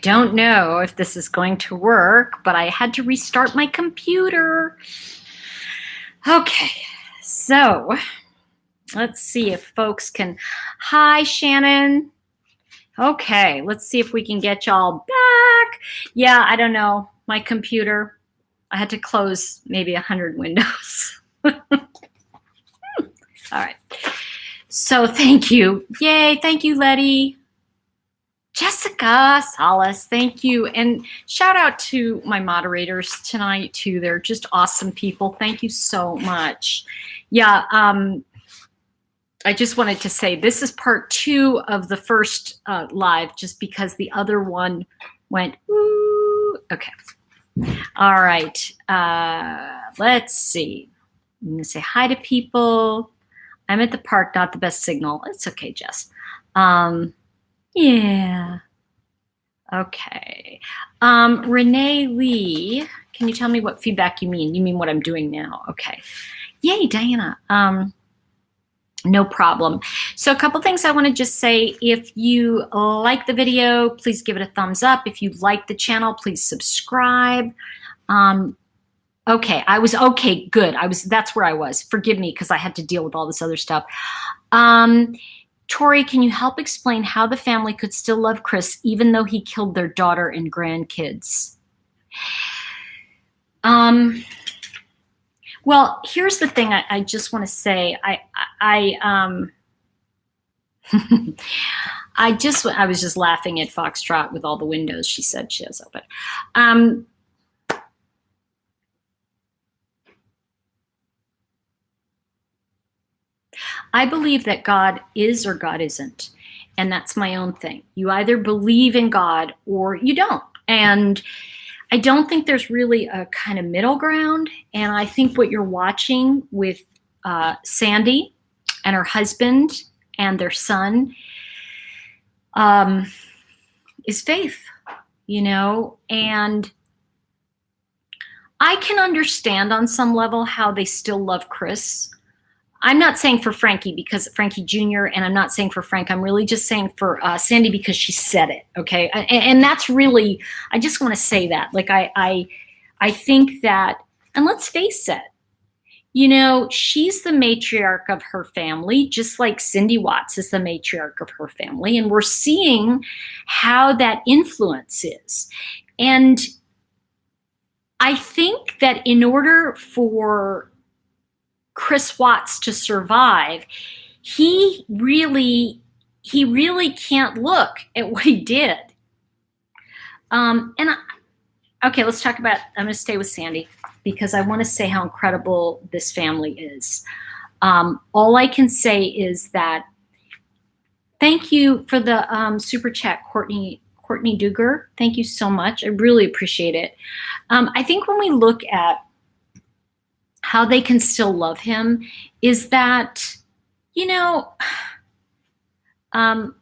don't know if this is going to work, but I had to restart my computer. Okay, so let's see if folks can. Hi, Shannon. Okay, let's see if we can get y'all back. Yeah, I don't know. My computer, I had to close maybe 100 windows. All right. So thank you. Yay, thank you, Letty. Jessica, Solace, thank you. And shout out to my moderators tonight, too. They're just awesome people. Thank you so much. Yeah, I just wanted to say this is part 2 of the first live, just because the other one went, ooh. Okay. All right. Let's see. I'm going to say hi to people. I'm at the park, not the best signal. It's okay, Jess. Yeah. Okay. Renee Lee, can you tell me what feedback you mean? You mean what I'm doing now? Okay. Yay, Diana. No problem. So a couple things I want to just say. If you like the video, please give it a thumbs up. If you like the channel, please subscribe. Okay, okay, good. That's where I was. Forgive me, because I had to deal with all this other stuff. Tori, can you help explain how the family could still love Chris even though he killed their daughter and grandkids? Well, here's the thing I just want to say. I was just laughing at Foxtrot with all the windows she said she has open. I believe that God is or God isn't, and that's my own thing. You either believe in God or you don't, and I don't think there's really a kind of middle ground. And I think what you're watching with Sandy and her husband and their son is faith, you know, and I can understand on some level how they still love Chris. I'm not saying for Frankie, because Frankie Jr., and I'm not saying for Frank. I'm really just saying for Sandy, because she said it, okay? And that's really, I just want to say that. Like, I think that, and let's face it, you know, she's the matriarch of her family, just like Cindy Watts is the matriarch of her family, and we're seeing how that influence is. And I think that in order for Chris Watts to survive, he really can't look at what he did. Okay, let's talk about, I'm going to stay with Sandy because I want to say how incredible this family is. All I can say is that thank you for the super chat, Courtney Duger. Thank you so much. I really appreciate it. I think when we look at how they can still love him is that, you know, and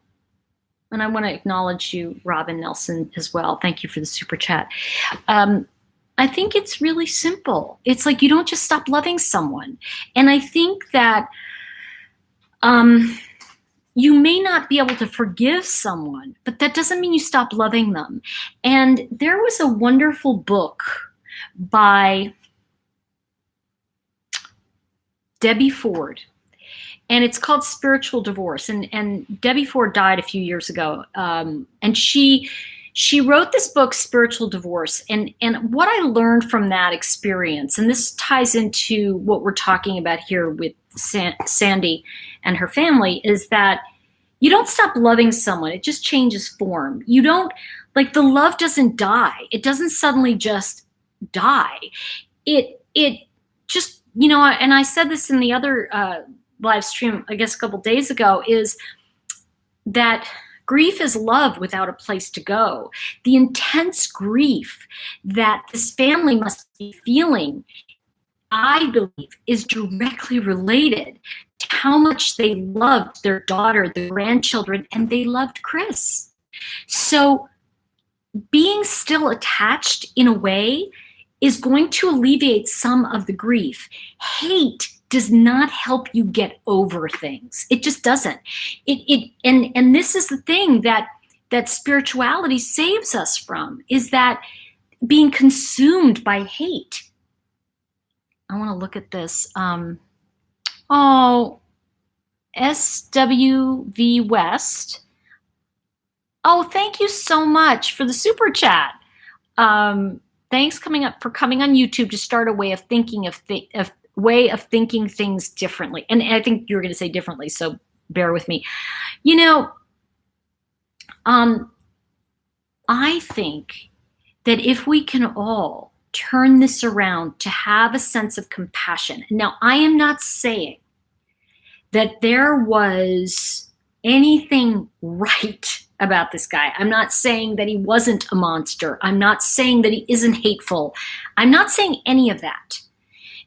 I want to acknowledge you, Robin Nelson, as well. Thank you for the super chat. I think it's really simple. It's like you don't just stop loving someone. And I think that you may not be able to forgive someone, but that doesn't mean you stop loving them. And there was a wonderful book by Debbie Ford, and it's called Spiritual Divorce. And Debbie Ford died a few years ago, and she wrote this book, Spiritual Divorce. And what I learned from that experience, and this ties into what we're talking about here with Sandy and her family, is that you don't stop loving someone. It just changes form. You don't, like, the love doesn't die. It doesn't suddenly just die. It just, you know, and I said this in the other live stream, I guess a couple days ago, is that grief is love without a place to go. The intense grief that this family must be feeling, I believe, is directly related to how much they loved their daughter, their grandchildren, and they loved Chris. So being still attached in a way is going to alleviate some of the grief. Hate does not help you get over things. It just doesn't. And this is the thing, that that spirituality saves us from, is that being consumed by hate. I want to look at this. SWV West. Oh, thank you so much for the super chat. Thanks for coming on YouTube to start a way of thinking thinking things differently. And I think you're going to say differently, so bear with me. You know, I think that if we can all turn this around to have a sense of compassion. Now, I am not saying that there was anything right about this guy. I'm not saying that he wasn't a monster. I'm not saying that he isn't hateful. I'm not saying any of that.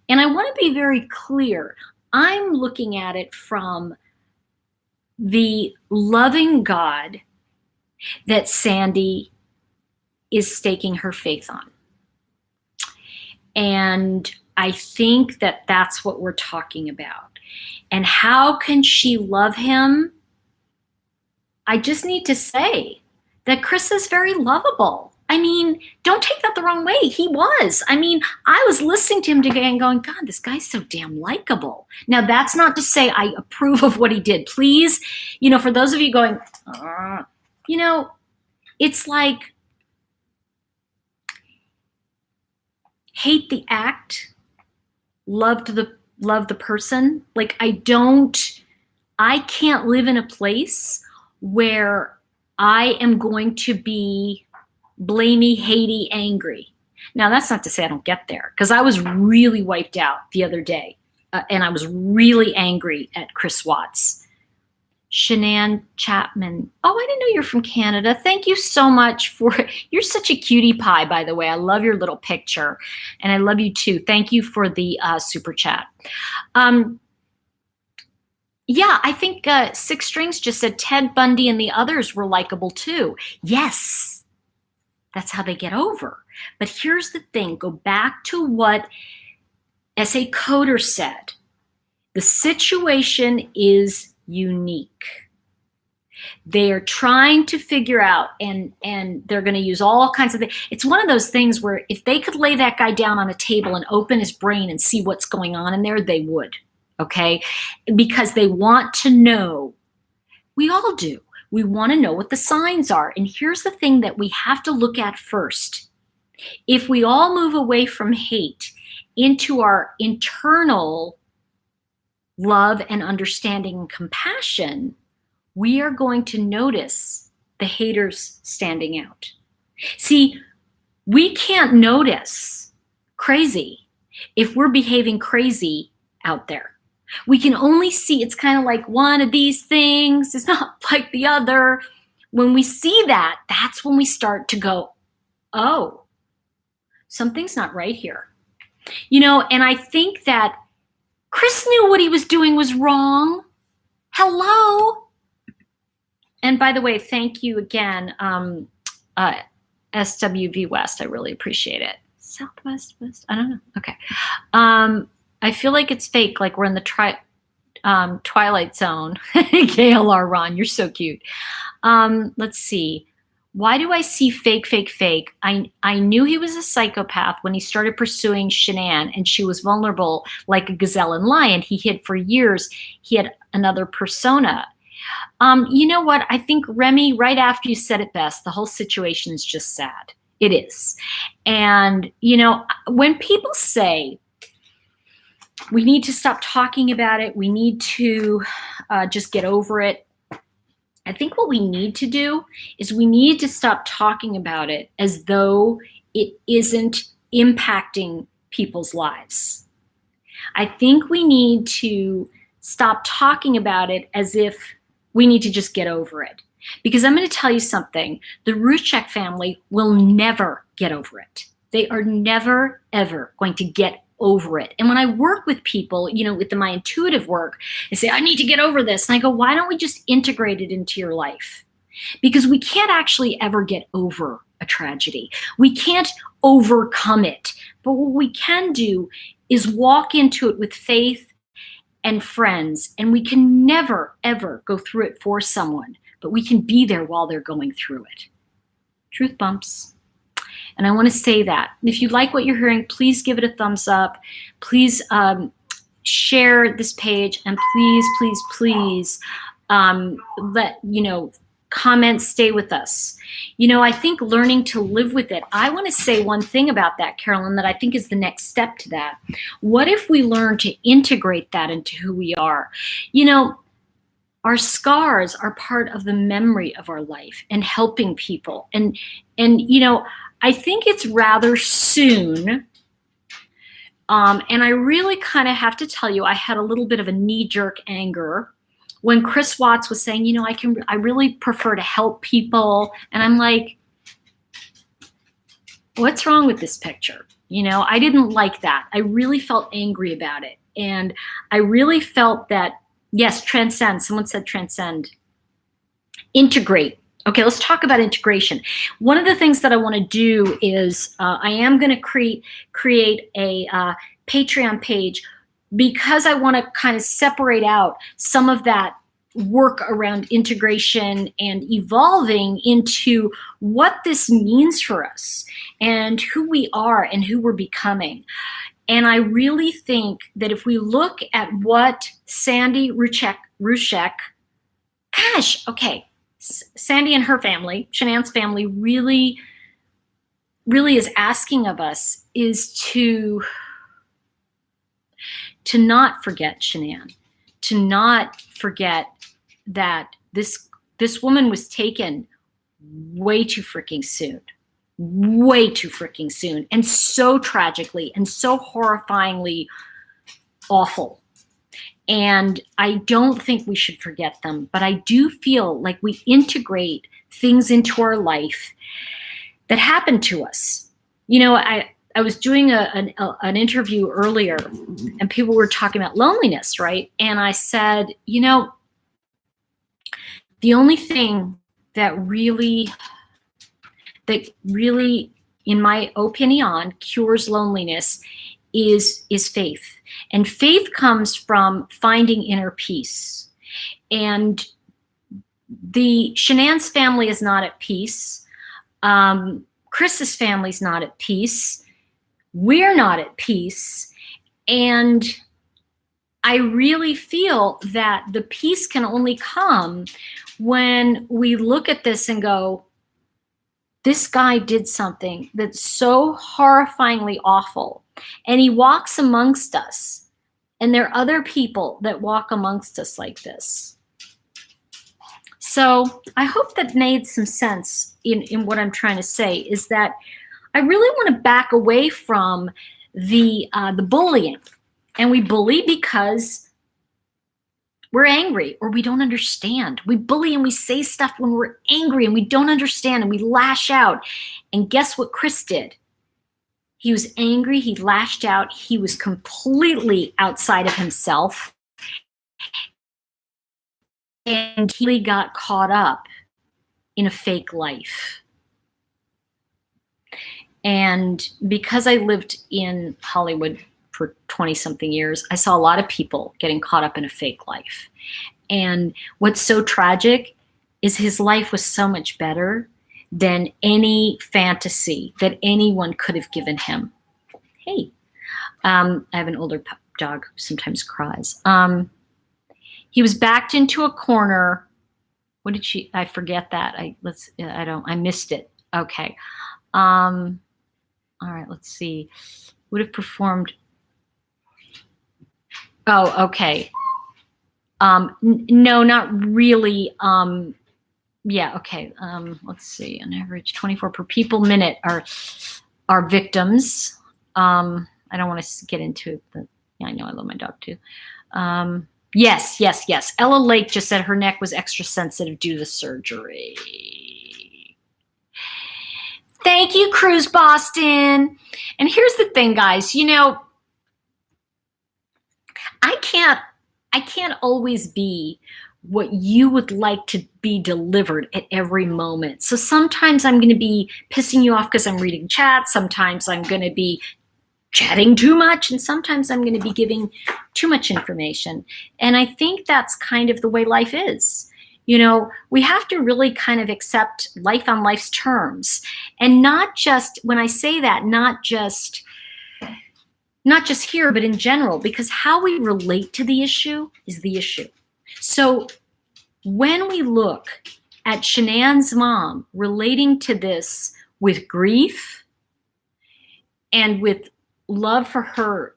And I want to be very clear. I'm looking at it from the loving God that Sandy is staking her faith on. And I think that that's what we're talking about. And how can she love him? I just need to say that Chris is very lovable. I mean, don't take that the wrong way. He was. I mean, I was listening to him today and going, God, this guy's so damn likable. Now, that's not to say I approve of what he did. Please, for those of you going, it's like hate the act, love the person. Like I can't live in a place where I am going to be blamey, hatey, angry. Now, that's not to say I don't get there, because I was really wiped out the other day, and I was really angry at Chris Watts. Shanann Chapman. Oh, I didn't know you're from Canada. Thank you so much you're such a cutie pie, by the way. I love your little picture, and I love you too. Thank you for the super chat. Yeah, I think Six Strings just said Ted Bundy and the others were likable too. Yes, that's how they get over. But here's the thing. Go back to what S.A. Coder said. The situation is unique. They are trying to figure out, and they're going to use all kinds of things. It's one of those things where if they could lay that guy down on a table and open his brain and see what's going on in there, they would. Okay, because they want to know. We all do. We want to know what the signs are. And here's the thing that we have to look at first. If we all move away from hate into our internal love and understanding and compassion, we are going to notice the haters standing out. See, we can't notice crazy if we're behaving crazy out there. We can only see, it's kind of like one of these things is not like the other. When we see that, that's when we start to go, oh, something's not right here. And I think that Chris knew what he was doing was wrong. Hello. And by the way, thank you again, SWV West. I really appreciate it. Southwest, West, I don't know. Okay. I feel like it's fake, like we're in the Twilight Zone. KLR Ron, you're so cute. Let's see. Why do I see fake, fake, fake? I knew he was a psychopath when he started pursuing Shanann, and she was vulnerable like a gazelle and lion. He hid for years. He had another persona. You know what? I think, Remy, right after you said it best, the whole situation is just sad. It is. And, when people say, we need to stop talking about it, we need to just get over it, I think what we need to do is we need to stop talking about it as though it isn't impacting people's lives. I think we need to stop talking about it as if we need to just get over it. Because I'm going to tell you something. The Ruchek family will never get over it. They are never, ever going to get over it. And when I work with people, with my intuitive work, they say, I need to get over this. And I go, why don't we just integrate it into your life? Because we can't actually ever get over a tragedy. We can't overcome it. But what we can do is walk into it with faith and friends. And we can never, ever go through it for someone. but we can be there while they're going through it. Truth bumps. And I want to say that. If you like what you're hearing, please give it a thumbs up. Please share this page, and please let comments stay with us. I think learning to live with it. I want to say one thing about that, Carolyn, that I think is the next step to that. What if we learn to integrate that into who we are? Our scars are part of the memory of our life and helping people. And I think it's rather soon. And I really kind of have to tell you, I had a little bit of a knee-jerk anger when Chris Watts was saying, I really prefer to help people. And I'm like, what's wrong with this picture? I didn't like that. I really felt angry about it. And I really felt that, yes, transcend. Someone said transcend. Integrate. Okay, let's talk about integration. One of the things that I want to do is I am going to create a Patreon page, because I want to kind of separate out some of that work around integration and evolving into what this means for us and who we are and who we're becoming. And I really think that if we look at what Sandy Ruchek, Sandy and her family, Shanann's family, really is asking of us is to not forget Shanann, to not forget that this woman was taken way too freaking soon, and so tragically and so horrifyingly awful. And I don't think we should forget them, but I do feel like we integrate things into our life that happened to us. I was doing an interview earlier, and people were talking about loneliness, right? And I said, the only thing that really, in my opinion, cures loneliness is faith. And faith comes from finding inner peace. And the Shanann's family is not at peace. Chris's family's not at peace. We're not at peace. And I really feel that the peace can only come when we look at this and go, this guy did something that's so horrifyingly awful, and he walks amongst us, and there are other people that walk amongst us like this. So I hope that made some sense in what I'm trying to say, is that I really want to back away from the bullying. And we bully because we're angry or we don't understand. We bully and we say stuff when we're angry and we don't understand, and we lash out. And guess what Chris did? He was angry, he lashed out, he was completely outside of himself. And he got caught up in a fake life. And because I lived in Hollywood for 20-something years, I saw a lot of people getting caught up in a fake life. And what's so tragic is his life was so much better than any fantasy that anyone could have given him. Hey, I have an older dog who sometimes cries. He was backed into a corner. What did she? I forget that. I missed it. Okay. All right. Let's see. Would have performed. Oh, okay. No, not really. Yeah. Okay. Let's see. An average 24 per people minute are victims. I don't want to get into the. Yeah, I know. I love my dog too. Yes. Ella Lake just said her neck was extra sensitive due to the surgery. Thank you, Cruise Boston. And here's the thing, guys. I can't always be what you would like to be delivered at every moment. So sometimes I'm going to be pissing you off because I'm reading chat. Sometimes I'm going to be chatting too much, and sometimes I'm going to be giving too much information. And I think that's kind of the way life is. You know, we have to really kind of accept life on life's terms, and not just, when I say that, not just here, but in general, because how we relate to the issue is the issue. So when we look at Shanann's mom relating to this with grief and with love for her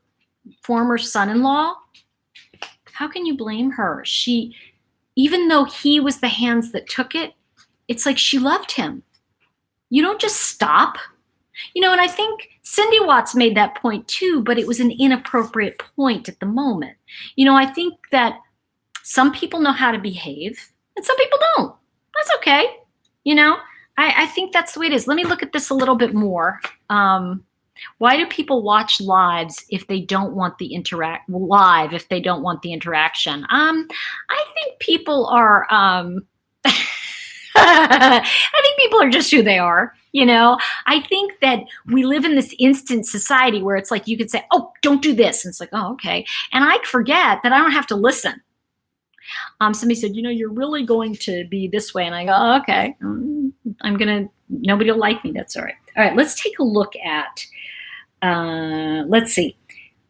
former son-in-law, how can you blame her? She, even though he was the hands that took it, it's like she loved him. You don't just stop. You know, and I think Cindy Watts made that point too, but it was an inappropriate point at the moment. You know, I think that some people know how to behave and some people don't. That's okay. You know, I think that's the way it is. Let me look at this a little bit more. Why do people watch lives if they don't want the interaction? I think people are, I think people are just who they are. You know, I think that we live in this instant society where it's like you could say, oh, don't do this. And it's like, oh, okay. And I forget that I don't have to listen. Somebody said, you know, you're really going to be this way. And I go, oh, okay, nobody will like me. That's all right. All right, let's take a look at, let's see.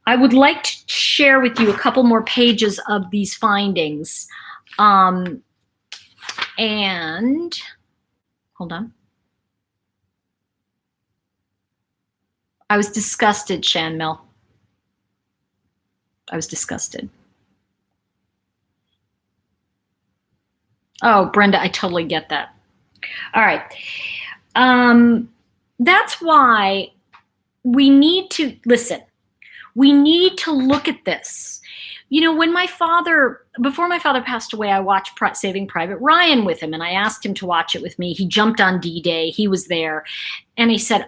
I would like to share with you a couple more pages of these findings. And hold on. I was disgusted, Shanmel. I was disgusted. Oh, Brenda, I totally get that. All right. That's why we need to listen. We need to look at this. You know, before my father passed away, I watched Saving Private Ryan with him, and I asked him to watch it with me. He jumped on D-Day. He was there. And he said,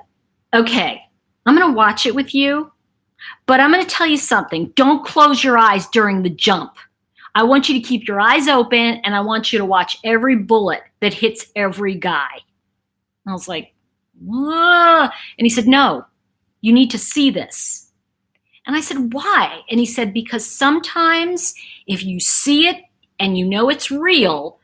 okay, I'm going to watch it with you, but I'm going to tell you something. Don't close your eyes during the jump. I want you to keep your eyes open, and I want you to watch every bullet that hits every guy. And I was like, whoa. And he said, no, you need to see this. And I said, why? And he said, because sometimes if you see it and you know it's real,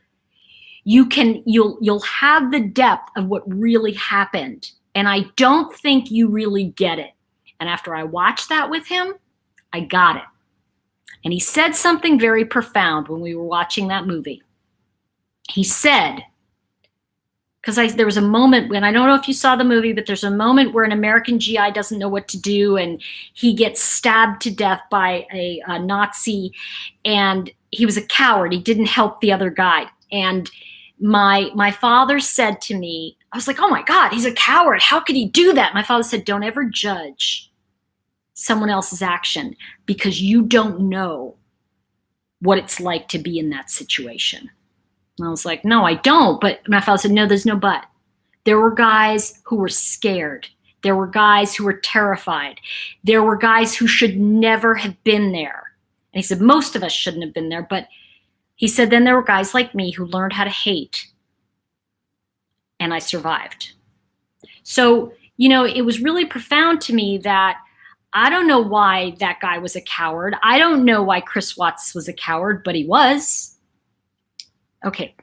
you'll have the depth of what really happened. And I don't think you really get it. And after I watched that with him, I got it. And he said something very profound when we were watching that movie. He said, because there was a moment when, I don't know if you saw the movie, but there's a moment where an American GI doesn't know what to do, and he gets stabbed to death by a Nazi, and he was a coward. He didn't help the other guy. And my father said to me, I was like, oh my God, he's a coward. How could he do that? My father said, don't ever judge someone else's action, because you don't know what it's like to be in that situation. And I was like, no, I don't. But my father said, no, there's no but. There were guys who were scared. There were guys who were terrified. There were guys who should never have been there. And he said, most of us shouldn't have been there. But he said, then there were guys like me who learned how to hate. And I survived. So, you know, it was really profound to me that I don't know why that guy was a coward. I don't know why Chris Watts was a coward, but he was. Okay.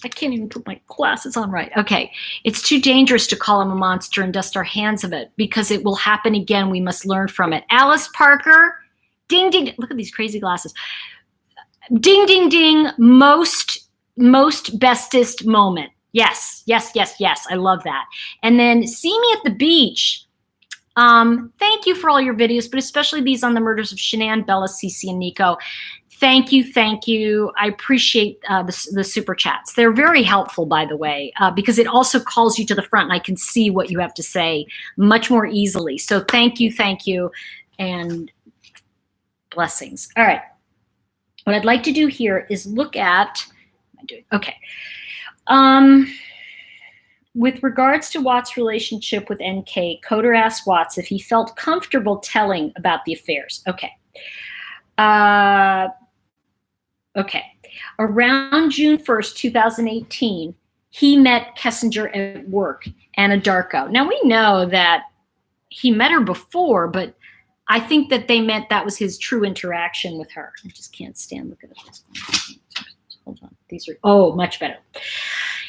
I can't even put my glasses on right. Okay. It's too dangerous to call him a monster and dust our hands of it, because it will happen again. We must learn from it. Alice Parker, ding, ding. Look at these crazy glasses. Ding, ding, ding. Most bestest moment. Yes, yes, yes, yes. I love that. And then see me at the beach. Thank you for all your videos, but especially these on the murders of Shanann, Bella, Cece, and Nico. Thank you, thank you. I appreciate the super chats. They're very helpful, by the way, because it also calls you to the front, and I can see what you have to say much more easily. So thank you, and blessings. All right. What I'd like to do here is look at, okay. With regards to Watts' relationship with NK, Coder asked Watts if he felt comfortable telling about the affairs. Okay. Okay. Around June 1st, 2018, he met Kessinger at work, Anna Darko. Now, we know that he met her before, but I think that they meant that was his true interaction with her. I just can't stand looking at this. Hold on. These are, oh, much better.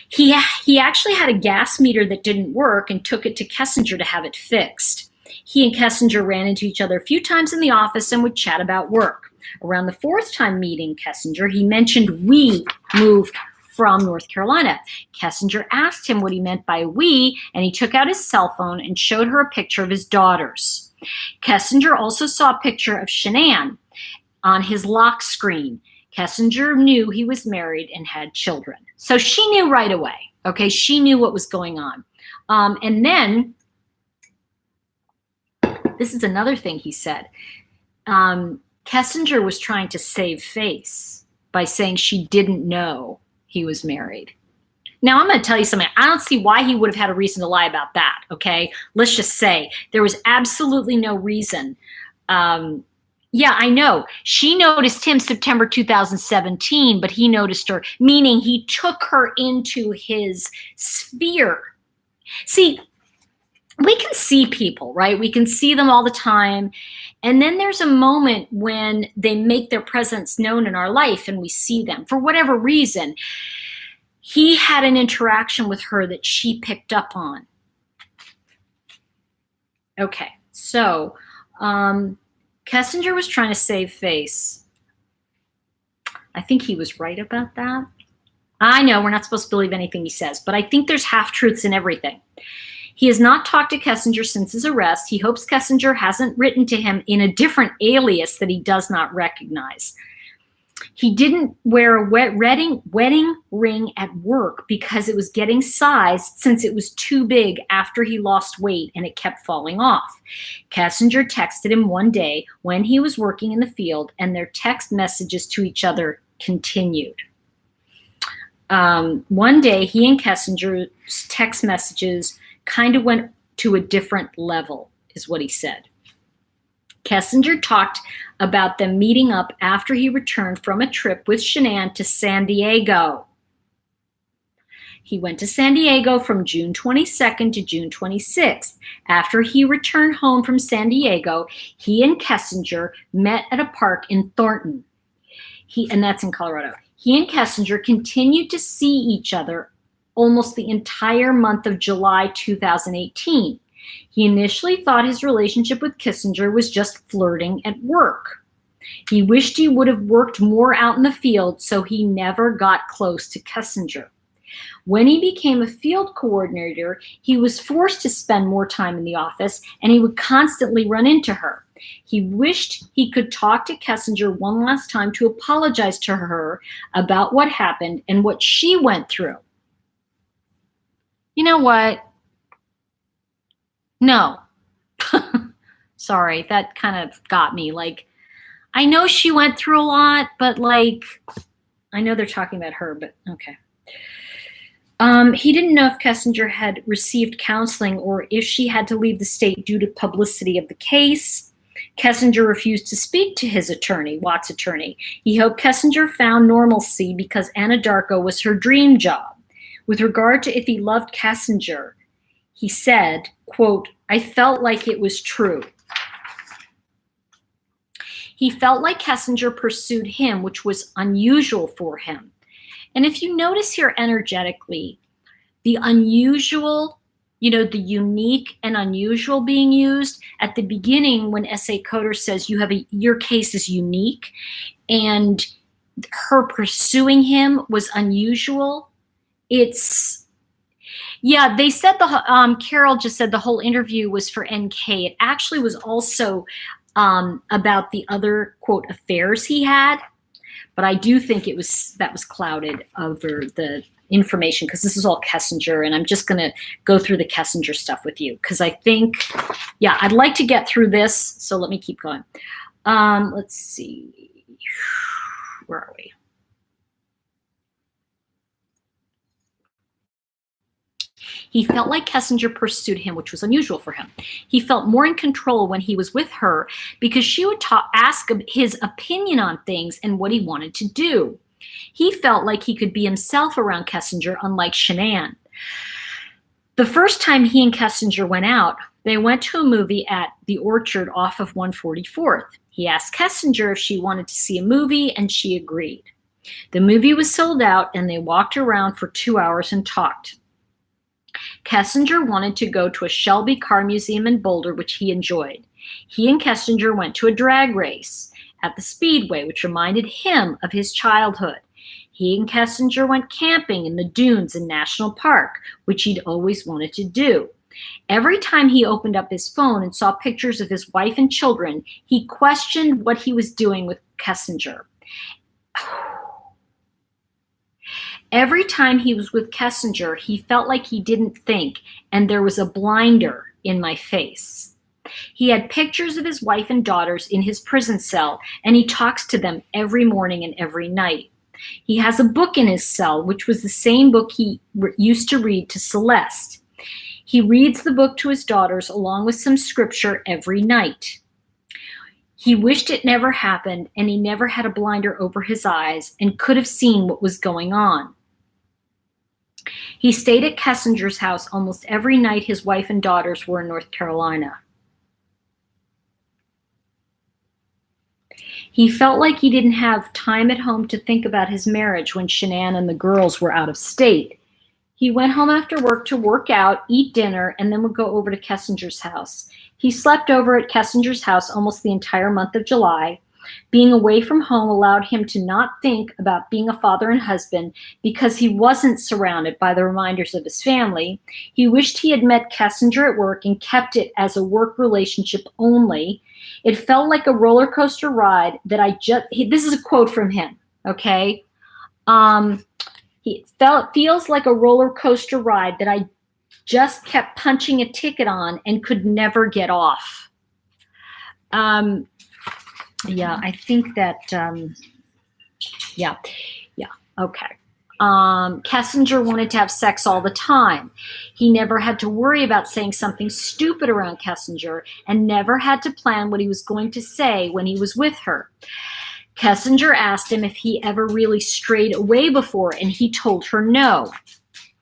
He actually had a gas meter that didn't work and took it to Kessinger to have it fixed. He and Kessinger ran into each other a few times in the office and would chat about work. Around the fourth time meeting Kessinger, he mentioned we moved from North Carolina. Kessinger asked him what he meant by we, and he took out his cell phone and showed her a picture of his daughters. Kessinger also saw a picture of Shanann on his lock screen. Kessinger knew he was married and had children. So she knew right away, okay? She knew what was going on. And then, this is another thing he said. Kessinger was trying to save face by saying she didn't know he was married. Now, I'm going to tell you something. I don't see why he would have had a reason to lie about that, okay? Let's just say there was absolutely no reason. Yeah, I know. She noticed him September 2017, but he noticed her, meaning he took her into his sphere. See, we can see people, right? We can see them all the time. And then there's a moment when they make their presence known in our life and we see them for whatever reason. He had an interaction with her that she picked up on. Okay, so Kessinger was trying to save face. I think he was right about that. I know we're not supposed to believe anything he says, but I think there's half-truths in everything. He has not talked to Kessinger since his arrest. He hopes Kessinger hasn't written to him in a different alias that he does not recognize. He didn't wear a wedding ring at work because it was getting sized since it was too big after he lost weight and it kept falling off. Kessinger texted him one day when he was working in the field, and their text messages to each other continued. One day, he and Kessinger's text messages kind of went to a different level, is what he said. Kessinger talked about them meeting up after he returned from a trip with Shanann to San Diego. He went to San Diego from June 22nd to June 26th. After he returned home from San Diego, he and Kessinger met at a park in Thornton. And that's in Colorado. He and Kessinger continued to see each other almost the entire month of July 2018. He initially thought his relationship with Kessinger was just flirting at work. He wished he would have worked more out in the field, so he never got close to Kessinger. When he became a field coordinator, he was forced to spend more time in the office, and he would constantly run into her. He wished he could talk to Kessinger one last time to apologize to her about what happened and what she went through. You know what? No. Sorry, that kind of got me. Like, I know she went through a lot, but like, I know they're talking about her, but okay. He didn't know if Kessinger had received counseling or if she had to leave the state due to publicity of the case. Kessinger refused to speak to his attorney, Watt's attorney. He hoped Kessinger found normalcy because Anadarko was her dream job. With regard to if he loved Kessinger, he said, quote, "I felt like it was true." He felt like Kessinger pursued him, which was unusual for him. And if you notice here energetically, the unusual, the unique and unusual being used at the beginning when S.A. Coder says your case is unique and her pursuing him was unusual. They said Carol just said the whole interview was for NK. It actually was also about the other, quote, affairs he had. But I do think that was clouded over the information because this is all Kessinger, and I'm just going to go through the Kessinger stuff with you because I think, I'd like to get through this. So let me keep going. Let's see. Where are we? He felt like Kessinger pursued him, which was unusual for him. He felt more in control when he was with her because she would ask him his opinion on things and what he wanted to do. He felt like he could be himself around Kessinger, unlike Shanann. The first time he and Kessinger went out, they went to a movie at the Orchard off of 144th. He asked Kessinger if she wanted to see a movie, and she agreed. The movie was sold out, and they walked around for 2 hours and talked. Kessinger wanted to go to a Shelby car museum in Boulder, which he enjoyed. He and Kessinger went to a drag race at the Speedway, which reminded him of his childhood. He and Kessinger went camping in the dunes in National Park, which he'd always wanted to do. Every time he opened up his phone and saw pictures of his wife and children, he questioned what he was doing with Kessinger. Every time he was with Kessinger, he felt like he didn't think, and there was a blinder in my face. He had pictures of his wife and daughters in his prison cell, and he talks to them every morning and every night. He has a book in his cell, which was the same book he used to read to Celeste. He reads the book to his daughters along with some scripture every night. He wished it never happened, and he never had a blinder over his eyes and could have seen what was going on. He stayed at Kessinger's house almost every night his wife and daughters were in North Carolina. He felt like he didn't have time at home to think about his marriage when Shanann and the girls were out of state. He went home after work to work out, eat dinner, and then would go over to Kessinger's house. He slept over at Kessinger's house almost the entire month of July. Being away from home allowed him to not think about being a father and husband because he wasn't surrounded by the reminders of his family. He wished he had met Kessinger at work and kept it as a work relationship only. It felt like a roller coaster ride that this is a quote from him, okay? Feels like a roller coaster ride that I just kept punching a ticket on and could never get off. Yeah, I think that, yeah, okay. Kessinger wanted to have sex all the time. He never had to worry about saying something stupid around Kessinger and never had to plan what he was going to say when he was with her. Kessinger asked him if he ever really strayed away before, and he told her no.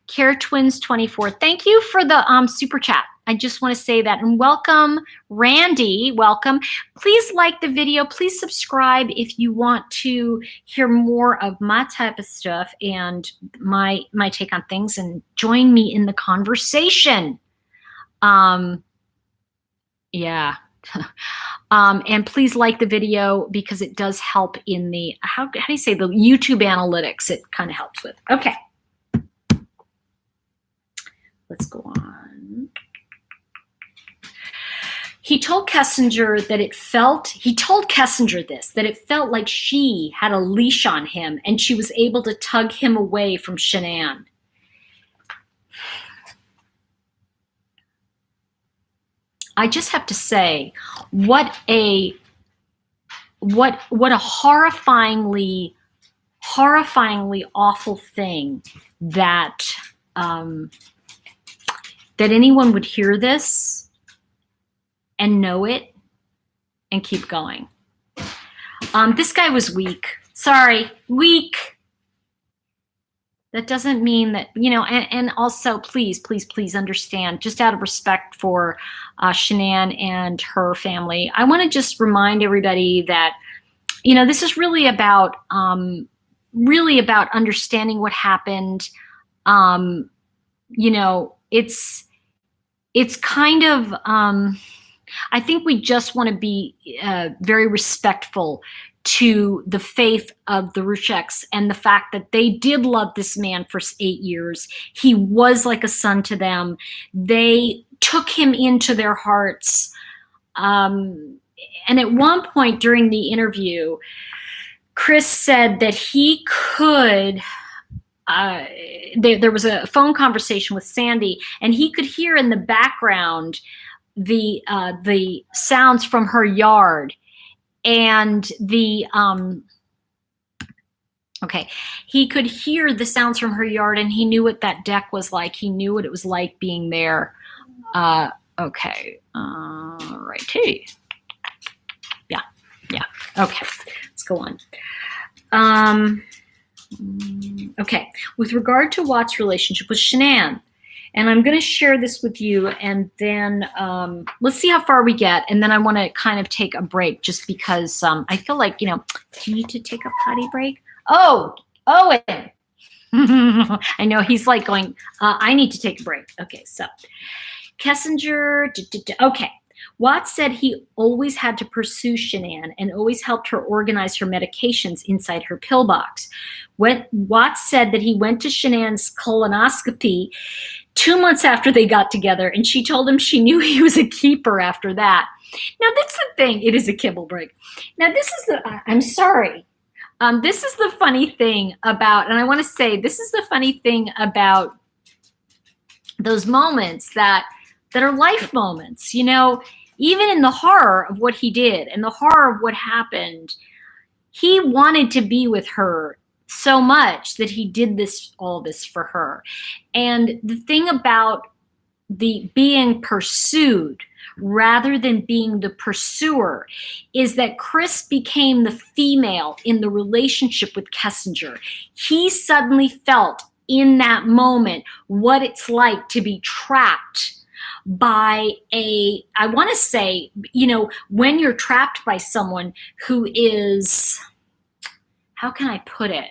Care Twins 24, thank you for the super chat. I just want to say that. And welcome, Randy, welcome. Please like the video. Please subscribe if you want to hear more of my type of stuff and my take on things, and join me in the conversation. Yeah. And please like the video because it does help in the, how do you say, the YouTube analytics, it kind of helps with. Okay. Let's go on. He told Kessinger that it felt like she had a leash on him and she was able to tug him away from Shanann. I just have to say, what a horrifyingly awful thing that that anyone would hear this and know it and keep going. This guy was weak. Sorry, weak. That doesn't mean that, you know, and also please understand, just out of respect for Shanann and her family, I want to just remind everybody that, you know, this is really about understanding what happened. You know, it's kind of, I think we just want to be very respectful to the faith of the Rucheks and the fact that they did love this man for 8 years. He was like a son to them. They took him into their hearts. And at one point during the interview, Chris said that he could, there was a phone conversation with Sandy, and he could hear in the background the sounds from her yard. And he could hear the sounds from her yard, and he knew what that deck was like. He knew what it was like being there. Right. Hey. Yeah. Okay. Let's go on. Okay. With regard to Watt's relationship with Shanann, and I'm going to share this with you, and then let's see how far we get. And then I want to kind of take a break just because I feel like, you know, do you need to take a potty break? Oh, Owen. I know he's like going, I need to take a break. Okay, so Kessinger, okay. Watts said he always had to pursue Shanann and always helped her organize her medications inside her pillbox. Watts said that he went to Shanann's colonoscopy 2 months after they got together, and she told him she knew he was a keeper after that. Now, that's the thing. It is a kibble break. Now, this is I'm sorry. This is the funny thing about, and I want to say, this is the funny thing about those moments that are life moments, you know, even in the horror of what he did and the horror of what happened, he wanted to be with her so much that he did all this for her. And the thing about the being pursued rather than being the pursuer is that Chris became the female in the relationship with Kessinger. He suddenly felt in that moment what it's like to be trapped by I want to say, you know, when you're trapped by someone who is, how can I put it,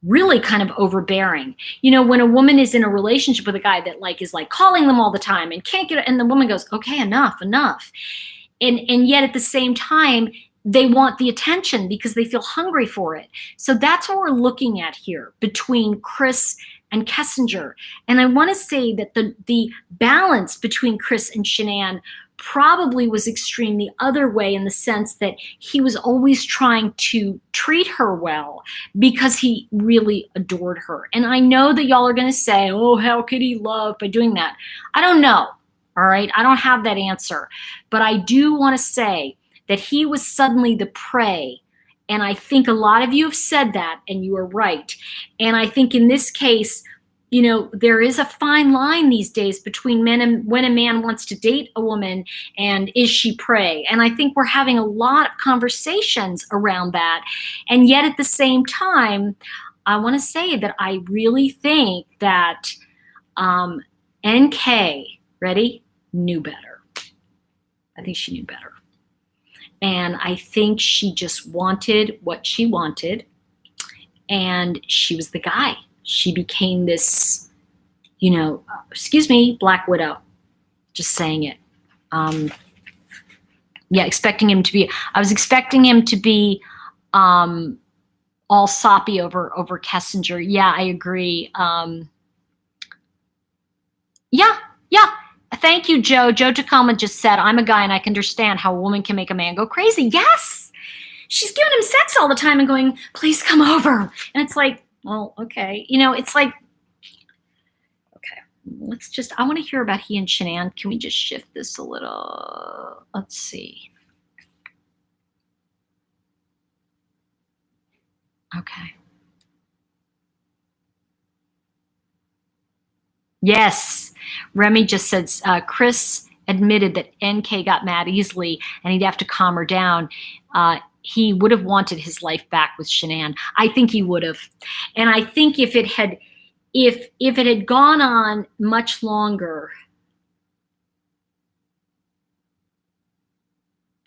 really kind of overbearing. You know, when a woman is in a relationship with a guy that like is like calling them all the time and can't get it, and the woman goes, okay, enough. And yet at the same time, they want the attention because they feel hungry for it. So that's what we're looking at here between Chris and Kessinger. And I want to say that the balance between Chris and Shanann probably was extreme the other way, in the sense that he was always trying to treat her well because he really adored her. And I know that y'all are going to say, oh, how could he love by doing that? I don't know. All right. I don't have that answer. But I do want to say that he was suddenly the prey. And I think a lot of you have said that, and you are right. And I think in this case, you know, there is a fine line these days between men and when a man wants to date a woman and is she prey. And I think we're having a lot of conversations around that. And yet at the same time, I want to say that I really think that NK, ready, knew better. I think she knew better. And I think she just wanted what she wanted. And she was the guy. She became this, you know, excuse me, Black Widow. Just saying it. Yeah, expecting him to be, I was expecting him to be all soppy over Kessinger. Yeah, I agree. Yeah. Thank you, Joe. Joe Tacoma just said, I'm a guy and I can understand how a woman can make a man go crazy. Yes. She's giving him sex all the time and going, please come over. And it's like, well, okay. You know, it's like, okay, let's just, I want to hear about he and Shanann. Can we just shift this a little? Let's see. Okay. Yes. Remy just said, Chris admitted that NK got mad easily and he'd have to calm her down. He would have wanted his life back with Shanann. I think he would have. And I think if it had gone on much longer,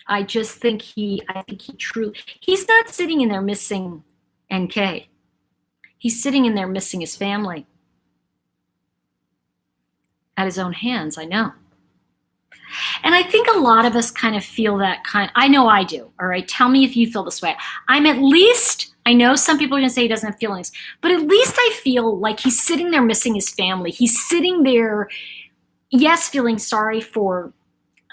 I think he truly, he's not sitting in there missing NK. He's sitting in there missing his family. At his own hands, I know. And I think a lot of us kind of feel that I know I do, all right? Tell me if you feel this way. I'm at least, I know some people are gonna say he doesn't have feelings, but at least I feel like he's sitting there missing his family. He's sitting there, yes, feeling sorry for,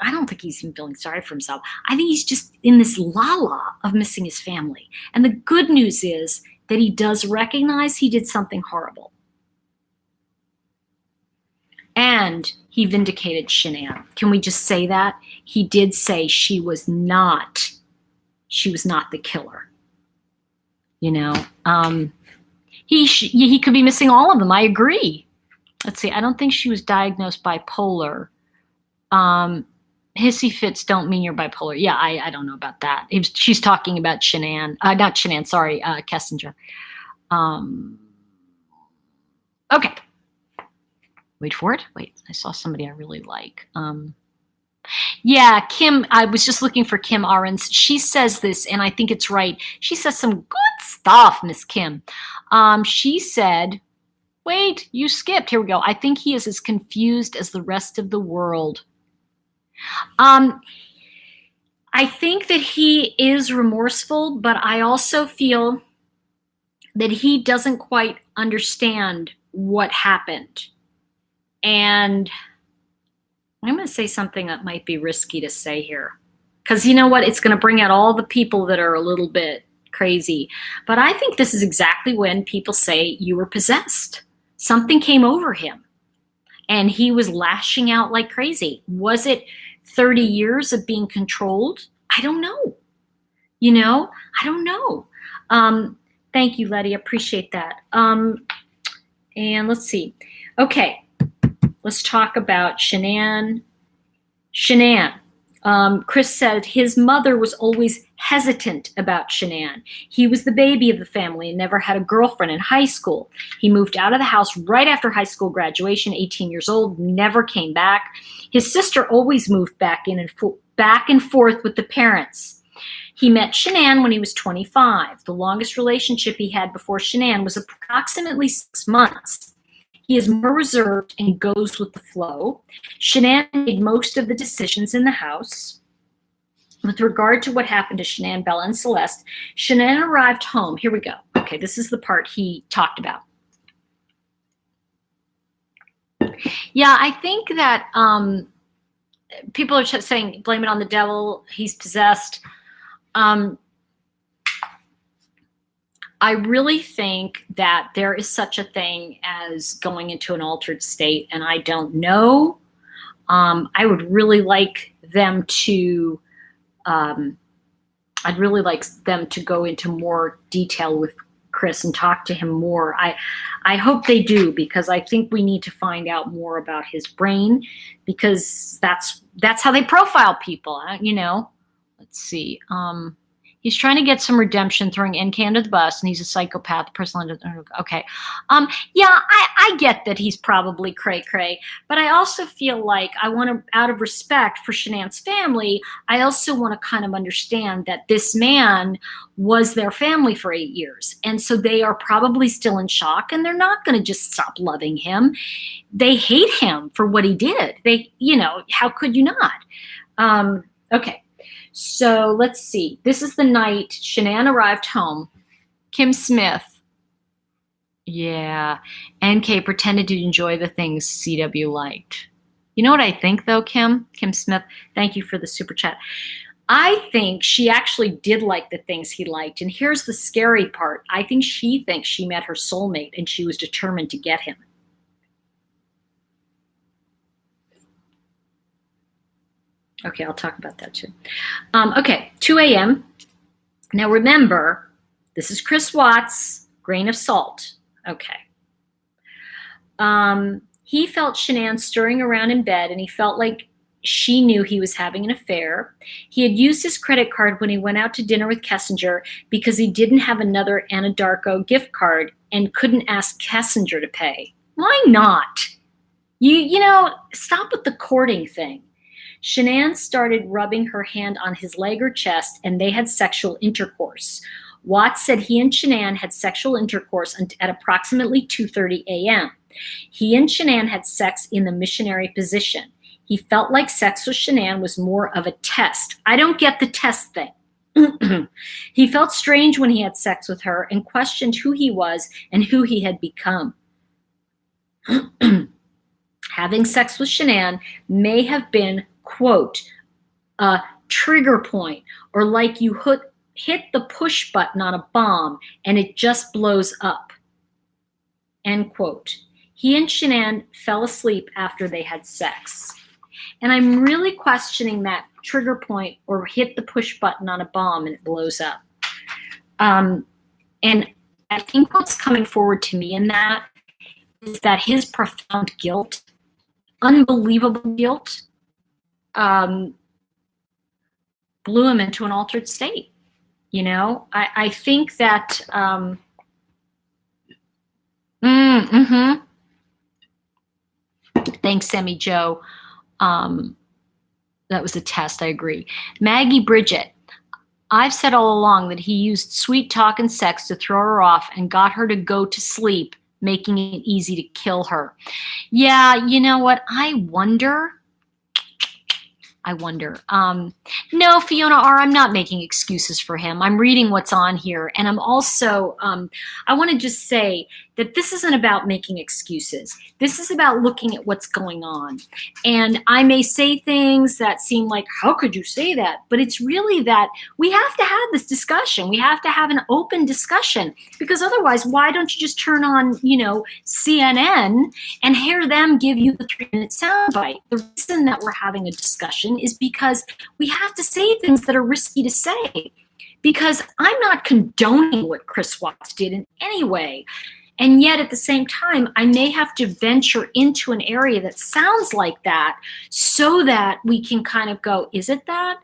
I don't think he's even feeling sorry for himself. I think he's just in this la-la of missing his family. And the good news is that he does recognize he did something horrible. And he vindicated Shanann. Can we just say that? He did say she was not the killer. You know, he could be missing all of them. I agree. Let's see. I don't think she was diagnosed bipolar. Hissy fits don't mean you're bipolar. Yeah, I don't know about that. She's talking about Shanann. Not Shanann. Sorry, Kessinger. Okay. Wait for it. Wait, I saw somebody I really like. Yeah, Kim, I was just looking for Kim Arons. She says this, and I think it's right. She says some good stuff, Miss Kim. She said, wait, you skipped. Here we go. I think he is as confused as the rest of the world. I think that he is remorseful, but I also feel that he doesn't quite understand what happened. And I'm going to say something that might be risky to say here, because you know what? It's going to bring out all the people that are a little bit crazy. But I think this is exactly when people say you were possessed. Something came over him and he was lashing out like crazy. Was it 30 years of being controlled? I don't know. You know, I don't know. Thank you, Letty. Appreciate that. And let's see. Okay, let's talk about Shanann. Shanann. Chris said his mother was always hesitant about Shanann. He was the baby of the family and never had a girlfriend in high school. He moved out of the house right after high school graduation, 18 years old, never came back. His sister always moved back and forth with the parents. He met Shanann when he was 25. The longest relationship he had before Shanann was approximately 6 months. He is more reserved and goes with the flow. Shanann made most of the decisions in the house. With regard to what happened to Shanann, Bella, and Celeste, Shanann arrived home. Here we go. Okay, this is the part he talked about. Yeah, I think that people are just saying, blame it on the devil, he's possessed. I really think that there is such a thing as going into an altered state, and I don't know. I would really like them to, I'd really like them to go into more detail with Chris and talk to him more. I hope they do, because I think we need to find out more about his brain, because that's how they profile people, you know. Let's see. He's trying to get some redemption, throwing NK under the bus, and he's a psychopath. Okay. Yeah, I get that he's probably cray-cray, but I also feel like I want to, out of respect for Shanann's family, I also want to kind of understand that this man was their family for 8 years, and so they are probably still in shock, and they're not going to just stop loving him. They hate him for what he did. They, you know, how could you not? Okay. So let's see. This is the night Shanann arrived home. Kim Smith. Yeah. NK pretended to enjoy the things CW liked. You know what I think, though, Kim? Kim Smith, thank you for the super chat. I think she actually did like the things he liked. And here's the scary part. I think she thinks she met her soulmate and she was determined to get him. Okay, I'll talk about that too. Okay, 2 a.m. Now remember, this is Chris Watts, grain of salt. Okay. He felt Shanann stirring around in bed, and he felt like she knew he was having an affair. He had used his credit card when he went out to dinner with Kessinger because he didn't have another Anadarko gift card and couldn't ask Kessinger to pay. Why not? You know, stop with the courting thing. Shanann started rubbing her hand on his leg or chest, and they had sexual intercourse. Watts said he and Shanann had sexual intercourse at approximately 2:30 a.m. He and Shanann had sex in the missionary position. He felt like sex with Shanann was more of a test. I don't get the test thing. He felt strange when he had sex with her and questioned who he was and who he had become. Having sex with Shanann may have been, quote, a trigger point, or like you hit the push button on a bomb and it just blows up, end quote. He and Shanann fell asleep after they had sex. And I'm really questioning that trigger point or hit the push button on a bomb and it blows up. And I think what's coming forward to me in that is that his profound guilt, unbelievable guilt, blew him into an altered state. You know, I think that, Thanks, Sammy Joe. That was a test, I agree. Maggie Bridget, I've said all along that he used sweet talk and sex to throw her off and got her to go to sleep, making it easy to kill her. Yeah, you know what? I wonder. No, Fiona R., I'm not making excuses for him. I'm reading what's on here. And I'm also, I want to just say that this isn't about making excuses. This is about looking at what's going on. And I may say things that seem like, how could you say that? But it's really that we have to have this discussion. We have to have an open discussion, because otherwise, why don't you just turn on, CNN and hear them give you the 3-minute soundbite? The reason that we're having a discussion is because we have to say things that are risky to say, because I'm not condoning what Chris Watts did in any way. And yet at the same time, I may have to venture into an area that sounds like that so that we can kind of go, is it that?